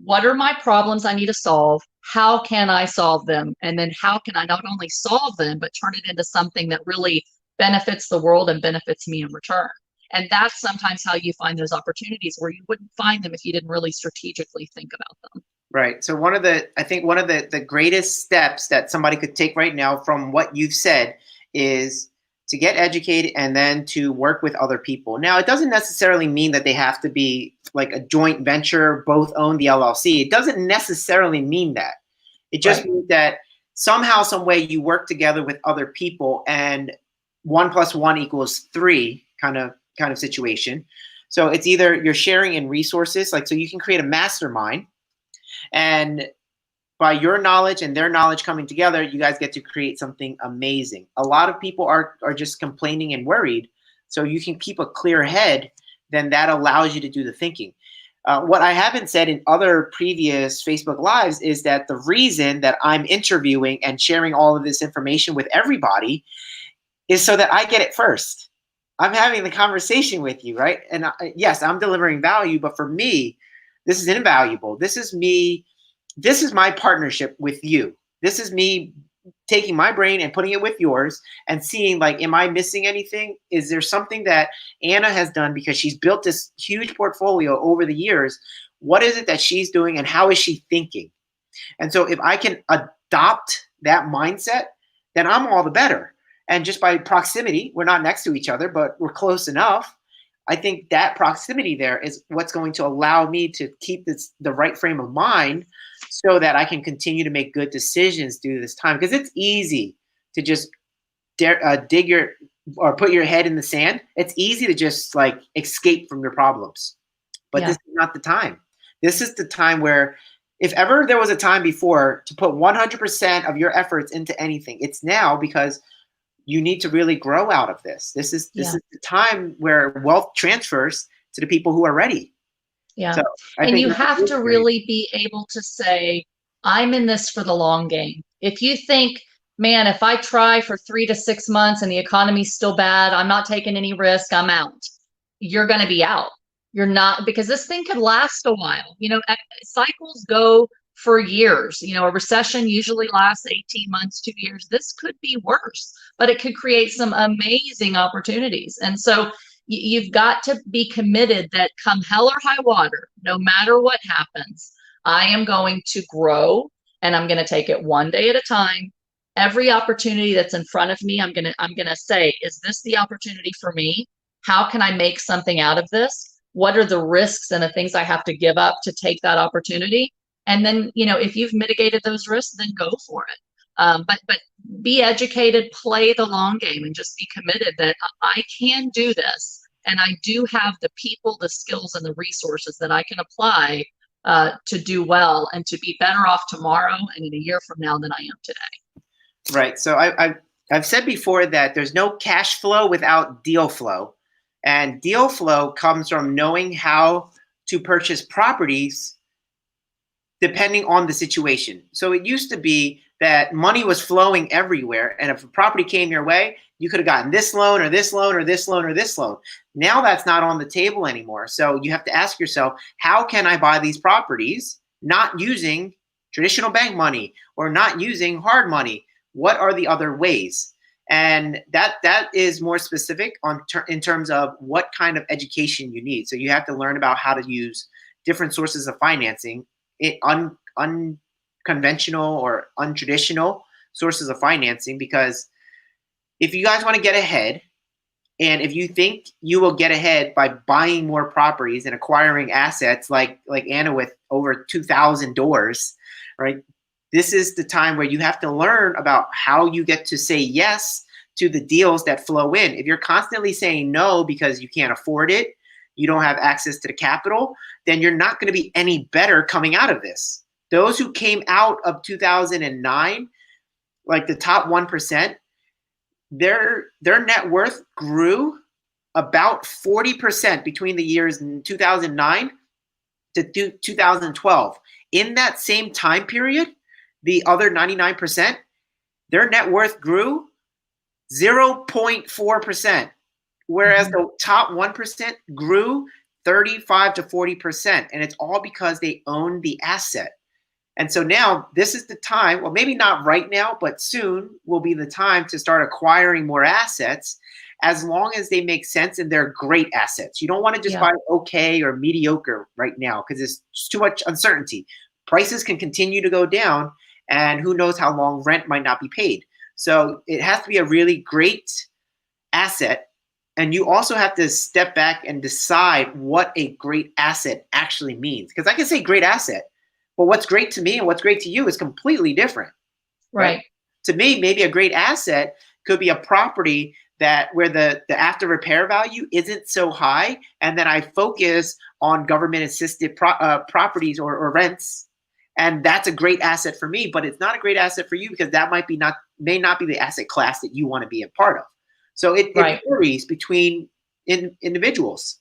what are my problems I need to solve? How can I solve them? And then how can I not only solve them, but turn it into something that really benefits the world and benefits me in return? And that's sometimes how you find those opportunities where you wouldn't find them if you didn't really strategically think about them. Right. So I think one of the greatest steps that somebody could take right now from what you've said is to get educated and then to work with other people. Now, it doesn't necessarily mean that they have to be like a joint venture, both own the LLC. It doesn't necessarily mean that. It just means that somehow, some way you work together with other people, and 1 + 1 = 3 kind of situation. So it's either you're sharing in resources, like, so you can create a mastermind, and by your knowledge and their knowledge coming together, you guys get to create something amazing. A lot of people are just complaining and worried. So you can keep a clear head, then that allows you to do the thinking. What I haven't said in other previous Facebook Lives is that the reason that I'm interviewing and sharing all of this information with everybody is so that I get it first. I'm having the conversation with you, right? And yes, I'm delivering value, but for me, this is invaluable. This is me. This is my partnership with you. This is me taking my brain and putting it with yours and seeing, like, am I missing anything? Is there something that Anna has done, because she's built this huge portfolio over the years? What is it that she's doing and how is she thinking? And so if I can adopt that mindset, then I'm all the better. And just by proximity, we're not next to each other, but we're close enough. I think that proximity there is what's going to allow me to keep the right frame of mind so that I can continue to make good decisions through this time. Because it's easy to just dig your or put your head in the sand. It's easy to just like escape from your problems. But this is not the time. This is the time where, if ever there was a time before to put 100% of your efforts into anything, it's now, because you need to really grow out of this. This is the time where wealth transfers to the people who are ready. Yeah. So and you have to really be able to say, I'm in this for the long game. If you think, man, if I try for 3 to 6 months and the economy's still bad, I'm not taking any risk, I'm out. You're going to be out. You're not, because this thing could last a while. You know, cycles go for years. You know, a recession usually lasts 18 months, 2 years. This could be worse, but it could create some amazing opportunities. And so you've got to be committed that come hell or high water, no matter what happens, I am going to grow and I'm going to take it one day at a time. Every opportunity that's in front of me, I'm going to say, is this the opportunity for me? How can I make something out of this? What are the risks and the things I have to give up to take that opportunity? And then, you know, if you've mitigated those risks, then go for it. But be educated, play the long game, and just be committed that I can do this. And I do have the people, the skills, and the resources that I can apply to do well and to be better off tomorrow and in a year from now than I am today. Right. So I've said before that there's no cash flow without deal flow. And deal flow comes from knowing how to purchase properties depending on the situation. So it used to be that money was flowing everywhere, and if a property came your way, you could have gotten this loan or this loan or this loan or this loan. Now that's not on the table anymore. So you have to ask yourself, how can I buy these properties not using traditional bank money or not using hard money? What are the other ways? And that is more specific in terms of what kind of education you need. So you have to learn about how to use different sources of financing, unconventional or untraditional sources of financing, because if you guys want to get ahead, and if you think you will get ahead by buying more properties and acquiring assets like Anna with over 2,000 doors, right? This is the time where you have to learn about how you get to say yes to the deals that flow in. If you're constantly saying no because you can't afford it, you don't have access to the capital, then you're not going to be any better coming out of this. Those who came out of 2009, like the top 1%, their net worth grew about 40% between the years 2009 to 2012. In that same time period, the other 99%, their net worth grew 0.4%, whereas the top 1% grew 35 to 40%. And it's all because they own the asset. And so now this is the time, well, maybe not right now, but soon will be the time to start acquiring more assets, as long as they make sense and they're great assets. You don't want to just buy okay or mediocre right now, because there's too much uncertainty. Prices can continue to go down, and who knows how long rent might not be paid. So it has to be a really great asset. And you also have to step back and decide what a great asset actually means. Because I can say great asset, but what's great to me and what's great to you is completely different. Right. To me, maybe a great asset could be a property where the after repair value isn't so high, and then I focus on government assisted properties or rents, And that's a great asset for me, but it's not a great asset for you because that may not be the asset class that you want to be a part of. So it varies between individuals.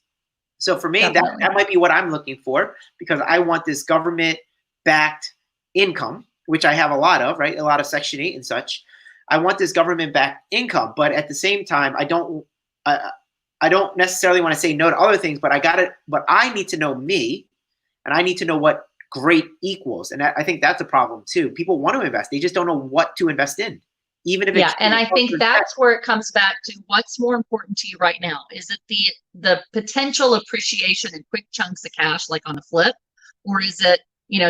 So for me, that might be what I'm looking for, because I want this government-backed income, which I have a lot of, right? A lot of Section 8 and such. I want this government-backed income, but at the same time, I don't necessarily want to say no to other things, but I need to know me, and I need to know what great equals. And I think that's a problem too. People want to invest. They just don't know what to invest in. Even if it's and I think that's where it comes back to what's more important to you right now. Is it the potential appreciation in quick chunks of cash, like on a flip, or is it,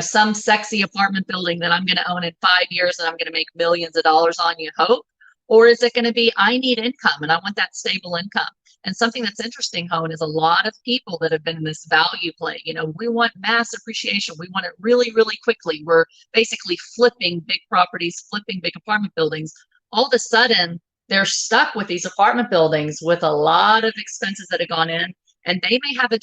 some sexy apartment building that I'm going to own in 5 years and I'm going to make millions of dollars on, you hope? Or is it going to be, I need income and I want that stable income? And something that's interesting, Hone, is a lot of people that have been in this value play. We want mass appreciation. We want it really, really quickly. We're basically flipping big properties, flipping big apartment buildings. All of a sudden, they're stuck with these apartment buildings with a lot of expenses that have gone in, and they may have a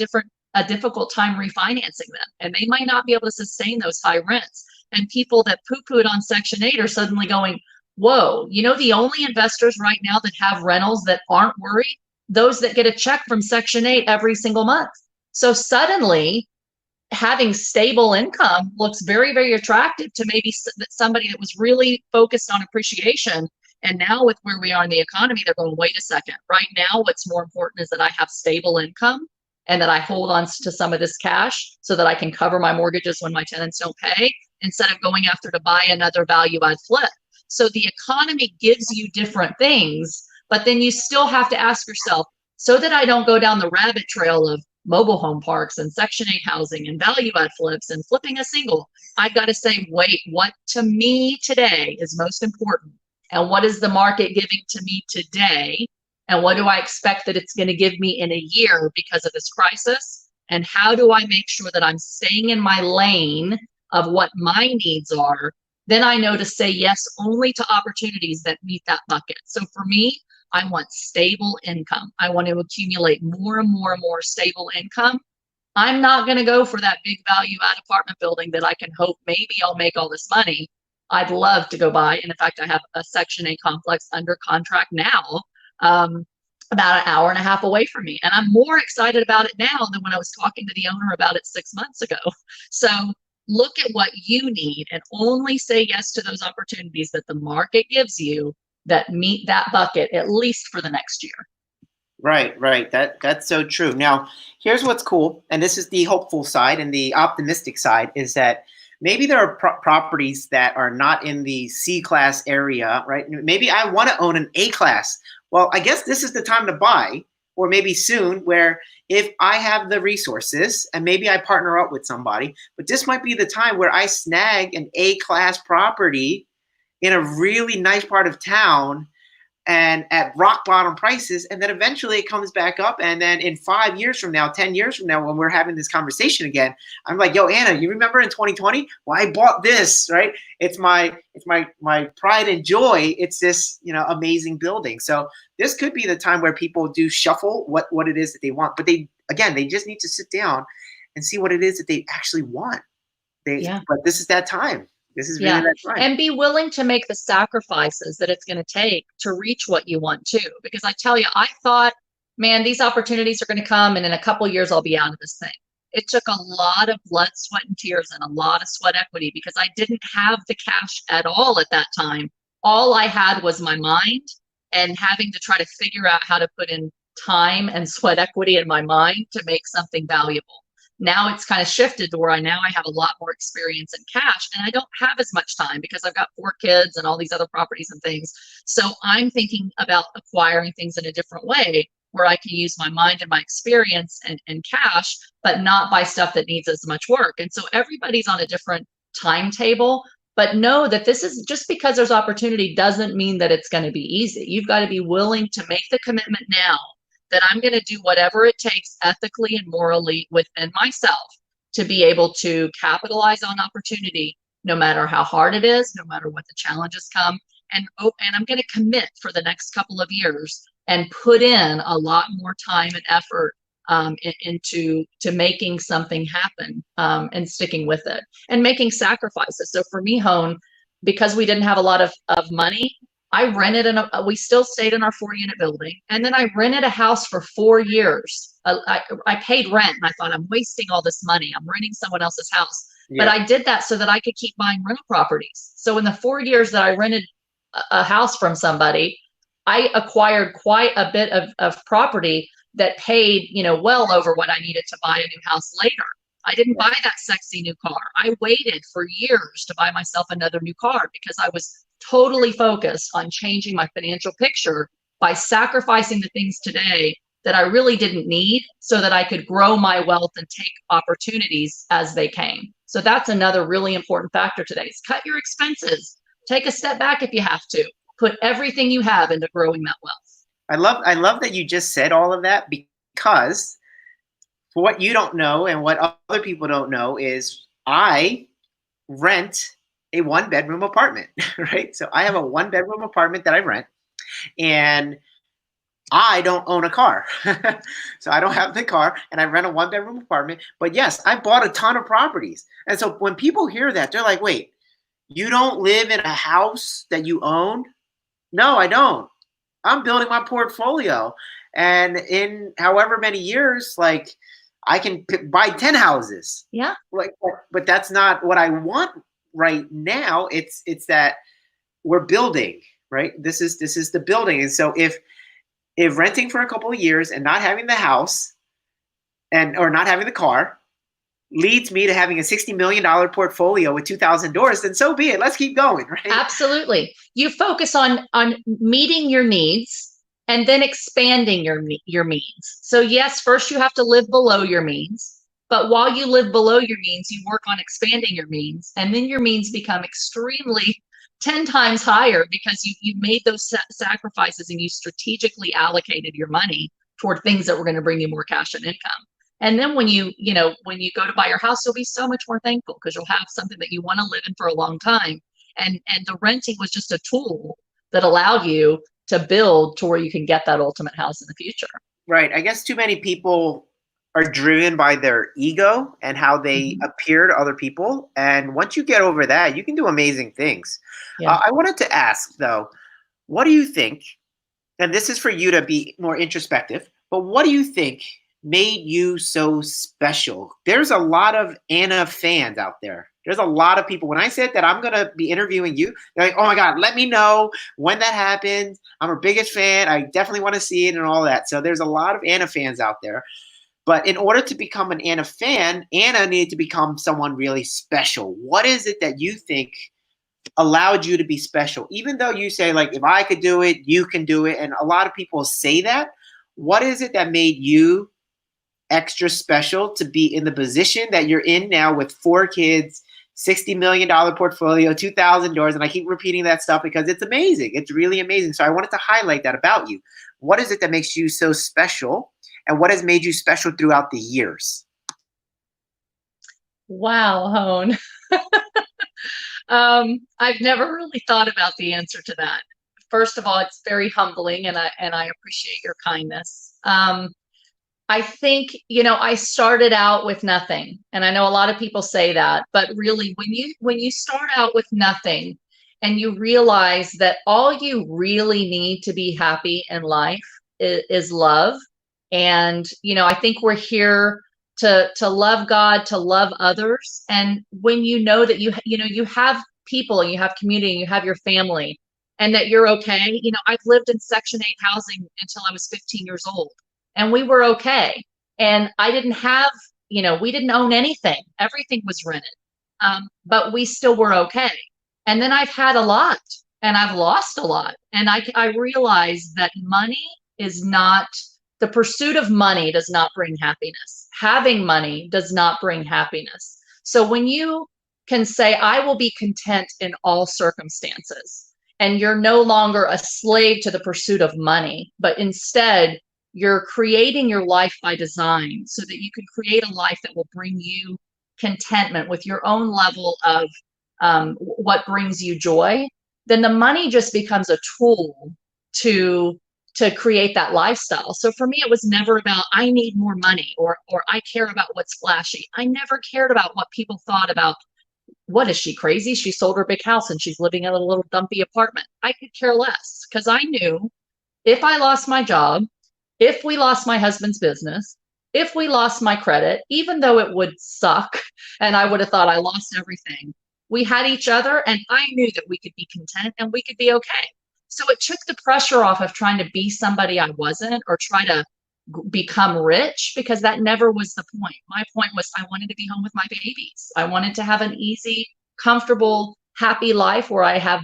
difficult time refinancing them, and they might not be able to sustain those high rents. And people that poo-pooed on Section 8 are suddenly going, whoa, the only investors right now that have rentals that aren't worried, those that get a check from Section 8 every single month. So suddenly having stable income looks very, very attractive to maybe somebody that was really focused on appreciation. And now with where we are in the economy, they're going, wait a second. Right now, what's more important is that I have stable income and that I hold on to some of this cash so that I can cover my mortgages when my tenants don't pay, instead of going after to buy another value add flip. So the economy gives you different things, but then you still have to ask yourself, so that I don't go down the rabbit trail of mobile home parks and Section 8 housing and value add flips and flipping a single, I've got to say, wait, what to me today is most important? And what is the market giving to me today? And what do I expect that it's going to give me in a year because of this crisis? And how do I make sure that I'm staying in my lane of what my needs are? Then I know to say yes only to opportunities that meet that bucket. So for me, I want stable income. I want to accumulate more and more and more stable income. I'm not going to go for that big value add apartment building that I can hope maybe I'll make all this money. I'd love to go buy. And in fact, I have a Section 8 complex under contract now, about an hour and a half away from me. And I'm more excited about it now than when I was talking to the owner about it 6 months ago. So look at what you need and only say yes to those opportunities that the market gives you that meet that bucket, at least for the next year. Right. That's so true. Now, here's what's cool, and this is the hopeful side and the optimistic side, is that maybe there are properties that are not in the C-class area, right? Maybe I want to own an A-class. Well, I guess this is the time to buy, or maybe soon, where if I have the resources and maybe I partner up with somebody, but this might be the time where I snag an A-class property in a really nice part of town and at rock bottom prices. And then eventually it comes back up. And then in 5 years from now, 10 years from now, when we're having this conversation again, I'm like, yo, Anna, you remember in 2020? Well, I bought this, right? It's my pride and joy. It's this, amazing building. So this could be the time where people do shuffle what it is that they want. But they just need to sit down and see what it is that they actually want. But this is that time. This is really that time. And be willing to make the sacrifices that it's going to take to reach what you want to. Because I tell you, I thought, man, these opportunities are going to come and in a couple of years I'll be out of this thing. It took a lot of blood, sweat, and tears and a lot of sweat equity because I didn't have the cash at all at that time. All I had was my mind and having to try to figure out how to put in time and sweat equity in my mind to make something valuable. Now it's kind of shifted to where I have a lot more experience in cash and I don't have as much time because I've got 4 kids and all these other properties and things. So I'm thinking about acquiring things in a different way where I can use my mind and my experience and cash, but not buy stuff that needs as much work. And so everybody's on a different timetable, but know that this is just because there's opportunity doesn't mean that it's going to be easy. You've got to be willing to make the commitment now that I'm going to do whatever it takes ethically and morally within myself to be able to capitalize on opportunity, no matter how hard it is, no matter what the challenges come. And I'm going to commit for the next couple of years and put in a lot more time and effort into to making something happen, and sticking with it and making sacrifices. So for me, Hone, because we didn't have a lot of money, I rented we still stayed in our 4-unit building. And then I rented a house for 4 years. I paid rent and I thought, I'm wasting all this money. I'm renting someone else's house. But Yeah. I did that so that I could keep buying rental properties. So in the 4 years that I rented a house from somebody, I acquired quite a bit of property that paid, well over what I needed to buy a new house later. I didn't buy that sexy new car. I waited for years to buy myself another new car because I was totally focused on changing my financial picture by sacrificing the things today that I really didn't need so that I could grow my wealth and take opportunities as they came. So that's another really important factor today is cut your expenses. Take a step back if you have to. Put everything you have into growing that wealth. I love that you just said all of that, because for what you don't know and what other people don't know is I rent a 1-bedroom apartment, right? So I have a 1-bedroom apartment that I rent, and I don't own a car. So I don't have the car, and I rent a 1-bedroom apartment. But yes, I bought a ton of properties. And so when people hear that, they're like, wait, you don't live in a house that you own? No, I don't. I'm building my portfolio. And in however many years, like, I can buy 10 houses. Yeah. Like, but that's not what I want right now. It's that we're building, right? This is the building. And so if renting for a couple of years and not having the house or not having the car leads me to having a $60 million portfolio with 2,000 doors, then so be it. Let's keep going, right? Absolutely. You focus on meeting your needs and then expanding your means. So yes, first you have to live below your means, but while you live below your means, you work on expanding your means, and then your means become extremely 10 times higher because you made those sacrifices and you strategically allocated your money toward things that were going to bring you more cash and income. And then when you go to buy your house, you'll be so much more thankful because you'll have something that you want to live in for a long time. And the renting was just a tool that allowed you to build to where you can get that ultimate house in the future. Right. I guess too many people are driven by their ego and how they appear to other people. And once you get over that, you can do amazing things. Yeah. I wanted to ask, though, what do you think, and this is for you to be more introspective, but what do you think made you so special? There's a lot of Anna fans out there. There's a lot of people. When I said that I'm going to be interviewing you, they're like, oh my God, let me know when that happens. I'm her biggest fan. I definitely want to see it and all that. So there's a lot of Anna fans out there. But in order to become an Anna fan, Anna needed to become someone really special. What is it that you think allowed you to be special? Even though you say, like, if I could do it, you can do it. And a lot of people say that. What is it that made you extra special to be in the position that you're in now with 4 kids, $60 million portfolio, 2,000 doors? And I keep repeating that stuff because it's amazing. It's really amazing. So I wanted to highlight that about you. What is it that makes you so special? And what has made you special throughout the years? Wow, Hone. I've never really thought about the answer to that. First of all, it's very humbling, and I appreciate your kindness. I think, I started out with nothing, and I know a lot of people say that, but really when you start out with nothing and you realize that all you really need to be happy in life is love. And, I think we're here to love God, to love others. And when you know that you have people and you have community and you have your family and that you're okay. I've lived in Section 8 housing until I was 15 years old, and we were okay. And I didn't have, we didn't own anything. Everything was rented. But we still were okay. And then I've had a lot and I've lost a lot. And I realized that money is not, the pursuit of money does not bring happiness. Having money does not bring happiness. So when you can say, I will be content in all circumstances, and you're no longer a slave to the pursuit of money, but instead you're creating your life by design so that you can create a life that will bring you contentment with your own level of what brings you joy, then the money just becomes a tool to to create that lifestyle. So for me, it was never about, I need more money, or I care about what's flashy. I never cared about what people thought about, what is she, crazy? She sold her big house and she's living in a little dumpy apartment. I could care less, because I knew if I lost my job, if we lost my husband's business, if we lost my credit, even though it would suck and I would have thought I lost everything, we had each other, and I knew that we could be content and we could be okay. So it took the pressure off of trying to be somebody I wasn't, or try to become rich, because that never was the point. My point was, I wanted to be home with my babies. I wanted to have an easy, comfortable, happy life where I have,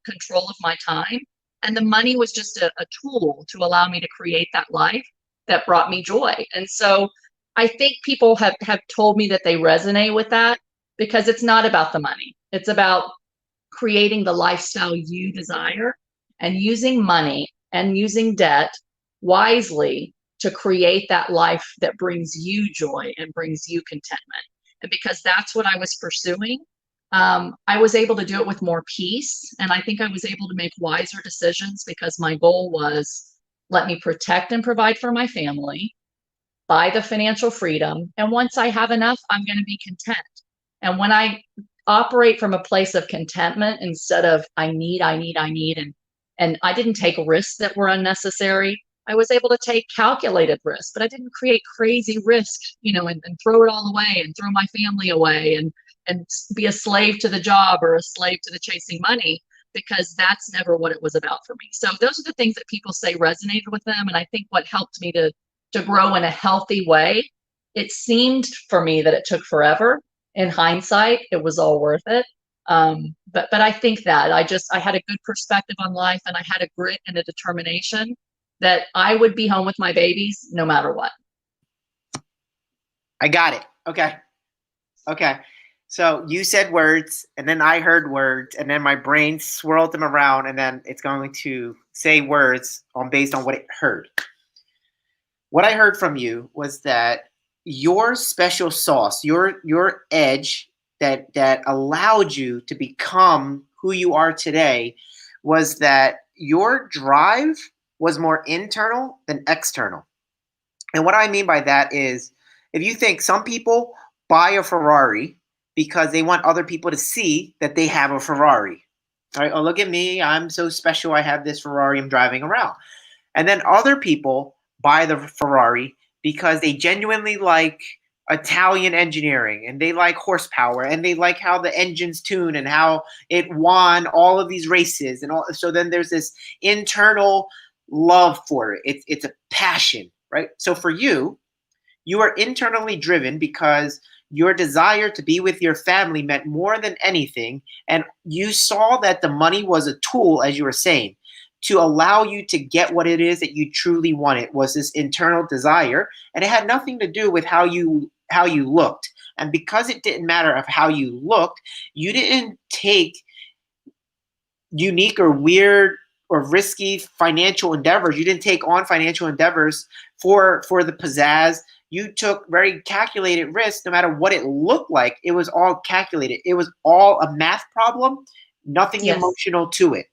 control of my time. And the money was just a tool to allow me to create that life that brought me joy. And so I think people have told me that they resonate with that, because it's not about the money. It's about creating the lifestyle you desire, and using money and using debt wisely to create that life that brings you joy and brings you contentment. And because that's what I was pursuing, I was able to do it with more peace. And I think I was able to make wiser decisions, because my goal was, let me protect and provide for my family, buy the financial freedom. And once I have enough, I'm going to be content. And when I operate from a place of contentment instead of I need, and I didn't take risks that were unnecessary. I was able to take calculated risks, but I didn't create crazy risk, and throw it all away and throw my family away and be a slave to the job or a slave to the chasing money, because that's never what it was about for me. So those are the things that people say resonated with them. And I think what helped me to grow in a healthy way, it seemed for me that it took forever. In hindsight, it was all worth it. But I think that I had a good perspective on life, and I had a grit and a determination that I would be home with my babies no matter what. I got it. Okay. So you said words, and then I heard words, and then my brain swirled them around, and then it's going to say words based on what it heard. What I heard from you was that your special sauce, your edge that allowed you to become who you are today, was that your drive was more internal than external. And what I mean by that is, if you think some people buy a Ferrari because they want other people to see that they have a Ferrari. All right, oh, look at me, I'm so special, I have this Ferrari, I'm driving around. And then other people buy the Ferrari because they genuinely like Italian engineering, and they like horsepower, and they like how the engines tune and how it won all of these races and all. So then there's this internal love for it. It's a passion, right? So for you, you are internally driven because your desire to be with your family meant more than anything, and you saw that the money was a tool, as you were saying, to allow you to get what it is that you truly wanted. Was this internal desire, and it had nothing to do with how you looked. And because it didn't matter of how you looked, you didn't take unique or weird or risky financial endeavors. You didn't take on financial endeavors for the pizzazz. You took very calculated risks. No matter what it looked like, it was all calculated. It was all a math problem, nothing emotional to it.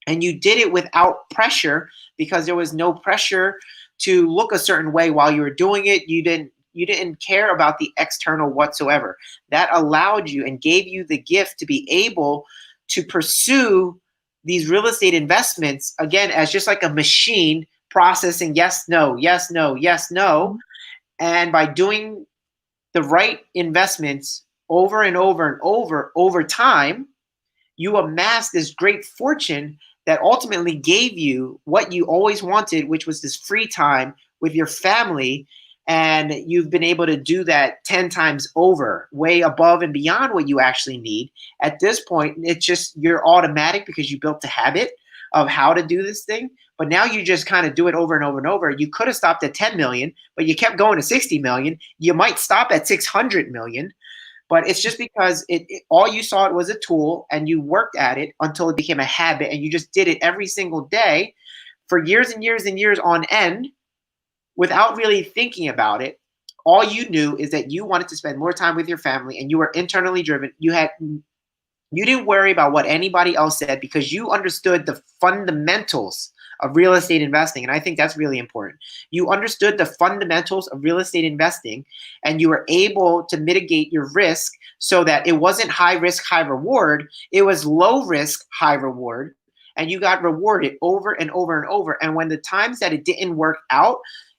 And you did it without pressure, because there was no pressure to look a certain way while you were doing it. You didn't care about the external whatsoever. That allowed you and gave you the gift to be able to pursue these real estate investments, again, as just like a machine processing yes, no, yes, no, yes, no. And by doing the right investments over and over and over time, you amass this great fortune that ultimately gave you what you always wanted, which was this free time with your family. And you've been able to do that 10 times over, way above and beyond what you actually need. At this point, it's just, you're automatic because you built the habit of how to do this thing. But now you just kind of do it over and over and over. You could have stopped at 10 million, but you kept going to 60 million. You might stop at 600 million. But it's just because all you saw it was a tool, and you worked at it until it became a habit, and you just did it every single day for years and years and years on end without really thinking about it. All you knew is that you wanted to spend more time with your family, and you were internally driven. You didn't worry about what anybody else said, because you understood the fundamentals of real estate investing. And I think that's really important. You understood the fundamentals of real estate investing, and you were able to mitigate your risk so that it wasn't high risk, high reward. It was low risk, high reward. And you got rewarded over and over and over. And when the times that it didn't work out,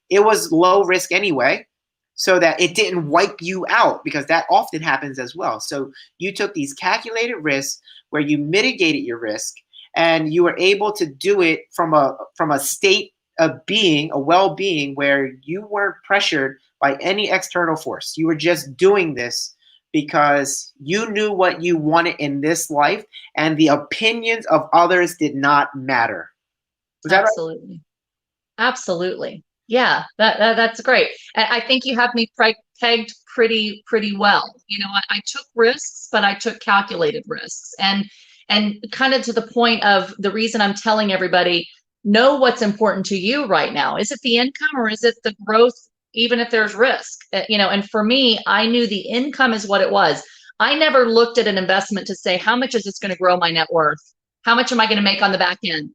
it was low risk anyway, so that it didn't wipe you out, because that often happens as well. So you took these calculated risks where you mitigated your risk, and you were able to do it from a state of being, a well-being, where you weren't pressured by any external force. You were just doing this because you knew what you wanted in this life, and the opinions of others did not matter. Was that right? Absolutely. Absolutely. Yeah, that's great. And I think you have me pegged pretty well. You know, I took risks, but I took calculated risks. And kind of to the point of the reason I'm telling everybody, know what's important to you right now. Is it the income, or is it the growth, even if there's risk? You know, and for me, I knew the income is what it was. I never looked at an investment to say, how much is this going to grow my net worth? How much am I going to make on the back end?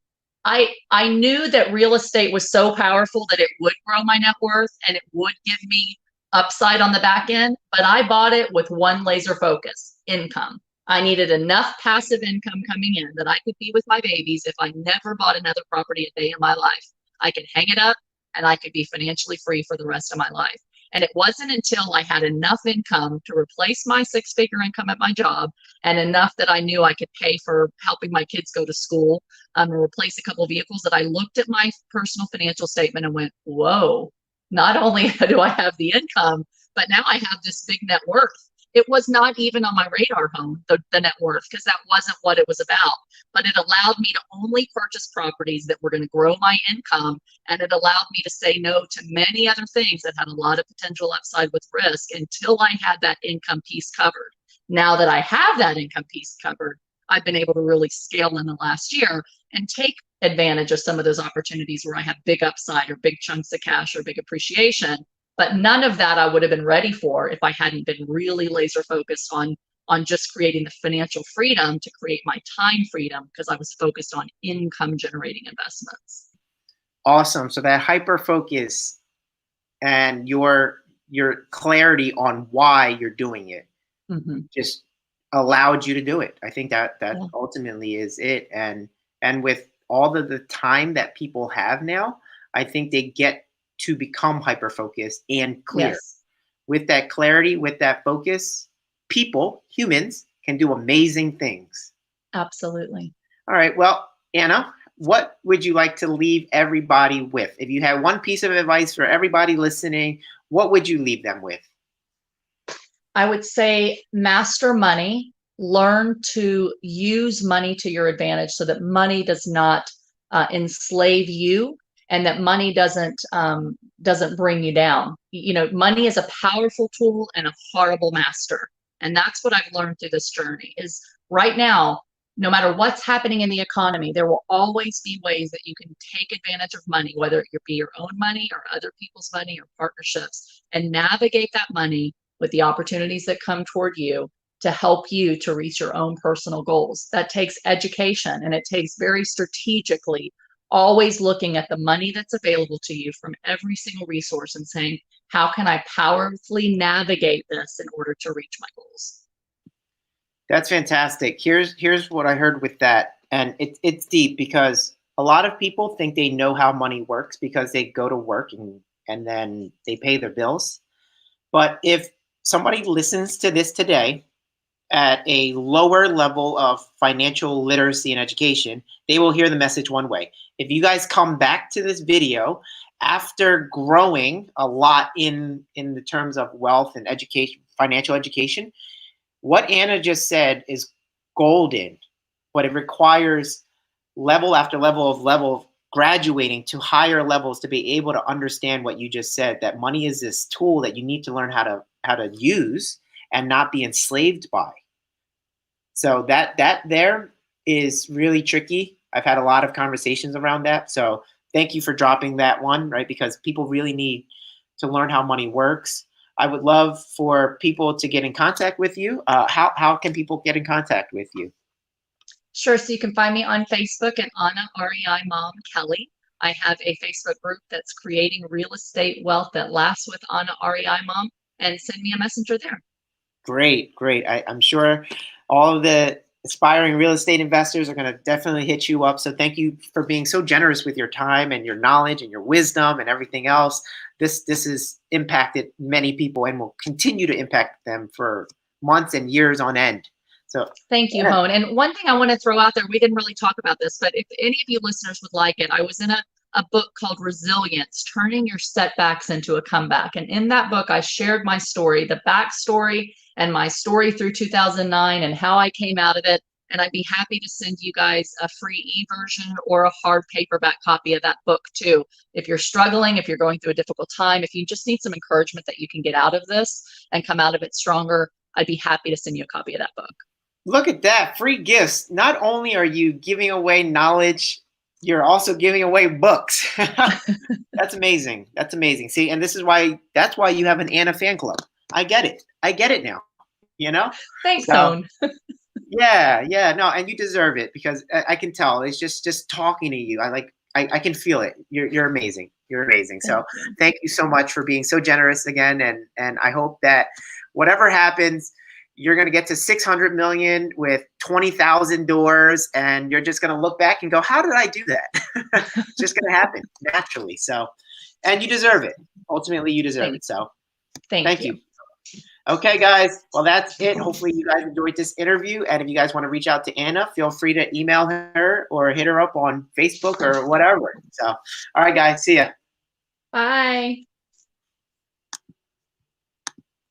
I knew that real estate was so powerful that it would grow my net worth and it would give me upside on the back end, but I bought it with one laser focus: income. I needed enough passive income coming in that I could be with my babies if I never bought another property a day in my life. I could hang it up and I could be financially free for the rest of my life. And it wasn't until I had enough income to replace my six-figure income at my job, and enough that I knew I could pay for helping my kids go to school, and replace a couple of vehicles, that I looked at my personal financial statement and went, whoa, not only do I have the income, but now I have this big net worth. It was not even on my radar home, the net worth, because that wasn't what it was about. But it allowed me to only purchase properties that were going to grow my income. And it allowed me to say no to many other things that had a lot of potential upside with risk, until I had that income piece covered. Now that I have that income piece covered, I've been able to really scale in the last year and take advantage of some of those opportunities where I have big upside or big chunks of cash or big appreciation. But none of that I would have been ready for if I hadn't been really laser focused on just creating the financial freedom to create my time freedom, because I was focused on income generating investments. Awesome. So that hyper focus and your clarity on why you're doing it just allowed you to do it. I think that ultimately is it. And with all of the time that people have now, I think they get to become hyper focused and clear. Yes. With that clarity, with that focus, humans can do amazing things. Absolutely. All right. Well, Anna, what would you like to leave everybody with? If you had one piece of advice for everybody listening, what would you leave them with? I would say master money. Learn to use money to your advantage, so that money does not enslave you, and that money doesn't bring you down. You know, money is a powerful tool and a horrible master. And that's what I've learned through this journey. Is right now, no matter what's happening in the economy, there will always be ways that you can take advantage of money, whether it be your own money or other people's money or partnerships, and navigate that money with the opportunities that come toward you to help you to reach your own personal goals. That takes education, and it takes very strategically always looking at the money that's available to you from every single resource and saying, how can I powerfully navigate this in order to reach my goals? That's fantastic. Here's what I heard with that. And it's deep, because a lot of people think they know how money works because they go to work and then they pay their bills. But if somebody listens to this today at a lower level of financial literacy and education, they will hear the message one way. If you guys come back to this video after growing a lot in the terms of wealth and education, financial education, what Anna just said is golden, but it requires level after level of graduating to higher levels to be able to understand what you just said, that money is this tool that you need to learn how to use and not be enslaved by. So that there is really tricky. I've had a lot of conversations around that. So thank you for dropping that one, right? Because people really need to learn how money works. I would love for people to get in contact with you. How can people get in contact with you? Sure. So you can find me on Facebook at Anna REI Mom Kelley. I have a Facebook group that's creating real estate wealth that lasts with Anna REI Mom, and send me a messenger there. Great, great. I'm sure all of the aspiring real estate investors are going to definitely hit you up. So thank you for being so generous with your time and your knowledge and your wisdom and everything else. This has impacted many people and will continue to impact them for months and years on end. So Thank you, yeah, Hone. And one thing I want to throw out there, we didn't really talk about this, but if any of you listeners would like it, I was in a book called Resilience, Turning Your Setbacks into a Comeback. And in that book, I shared my story, the backstory and my story through 2009 and how I came out of it. And I'd be happy to send you guys a free e-version or a hard paperback copy of that book too. If you're struggling, if you're going through a difficult time, if you just need some encouragement that you can get out of this and come out of it stronger, I'd be happy to send you a copy of that book. look at that, free gifts. Not only are you giving away knowledge, you're also giving away books. That's amazing. That's amazing. See, and that's why you have an Anna fan club. I get it. I get it now. You know? Thanks, So Hone. yeah, yeah, no, and you deserve it because I can tell. It's just talking to you. I can feel it. You're amazing. You're amazing. So Thank you. thank you so much for being so generous again. And I hope that whatever happens, you're gonna get to 600 million with 20,000 doors, and you're just gonna look back and go, "How did I do that?" It's just gonna happen naturally. So, and you deserve it. Ultimately, you deserve it. So, thank you. Okay, guys. Well, that's it. Hopefully, you guys enjoyed this interview. And if you guys want to reach out to Anna, feel free to email her or hit her up on Facebook or whatever. So, all right, guys. See ya. Bye.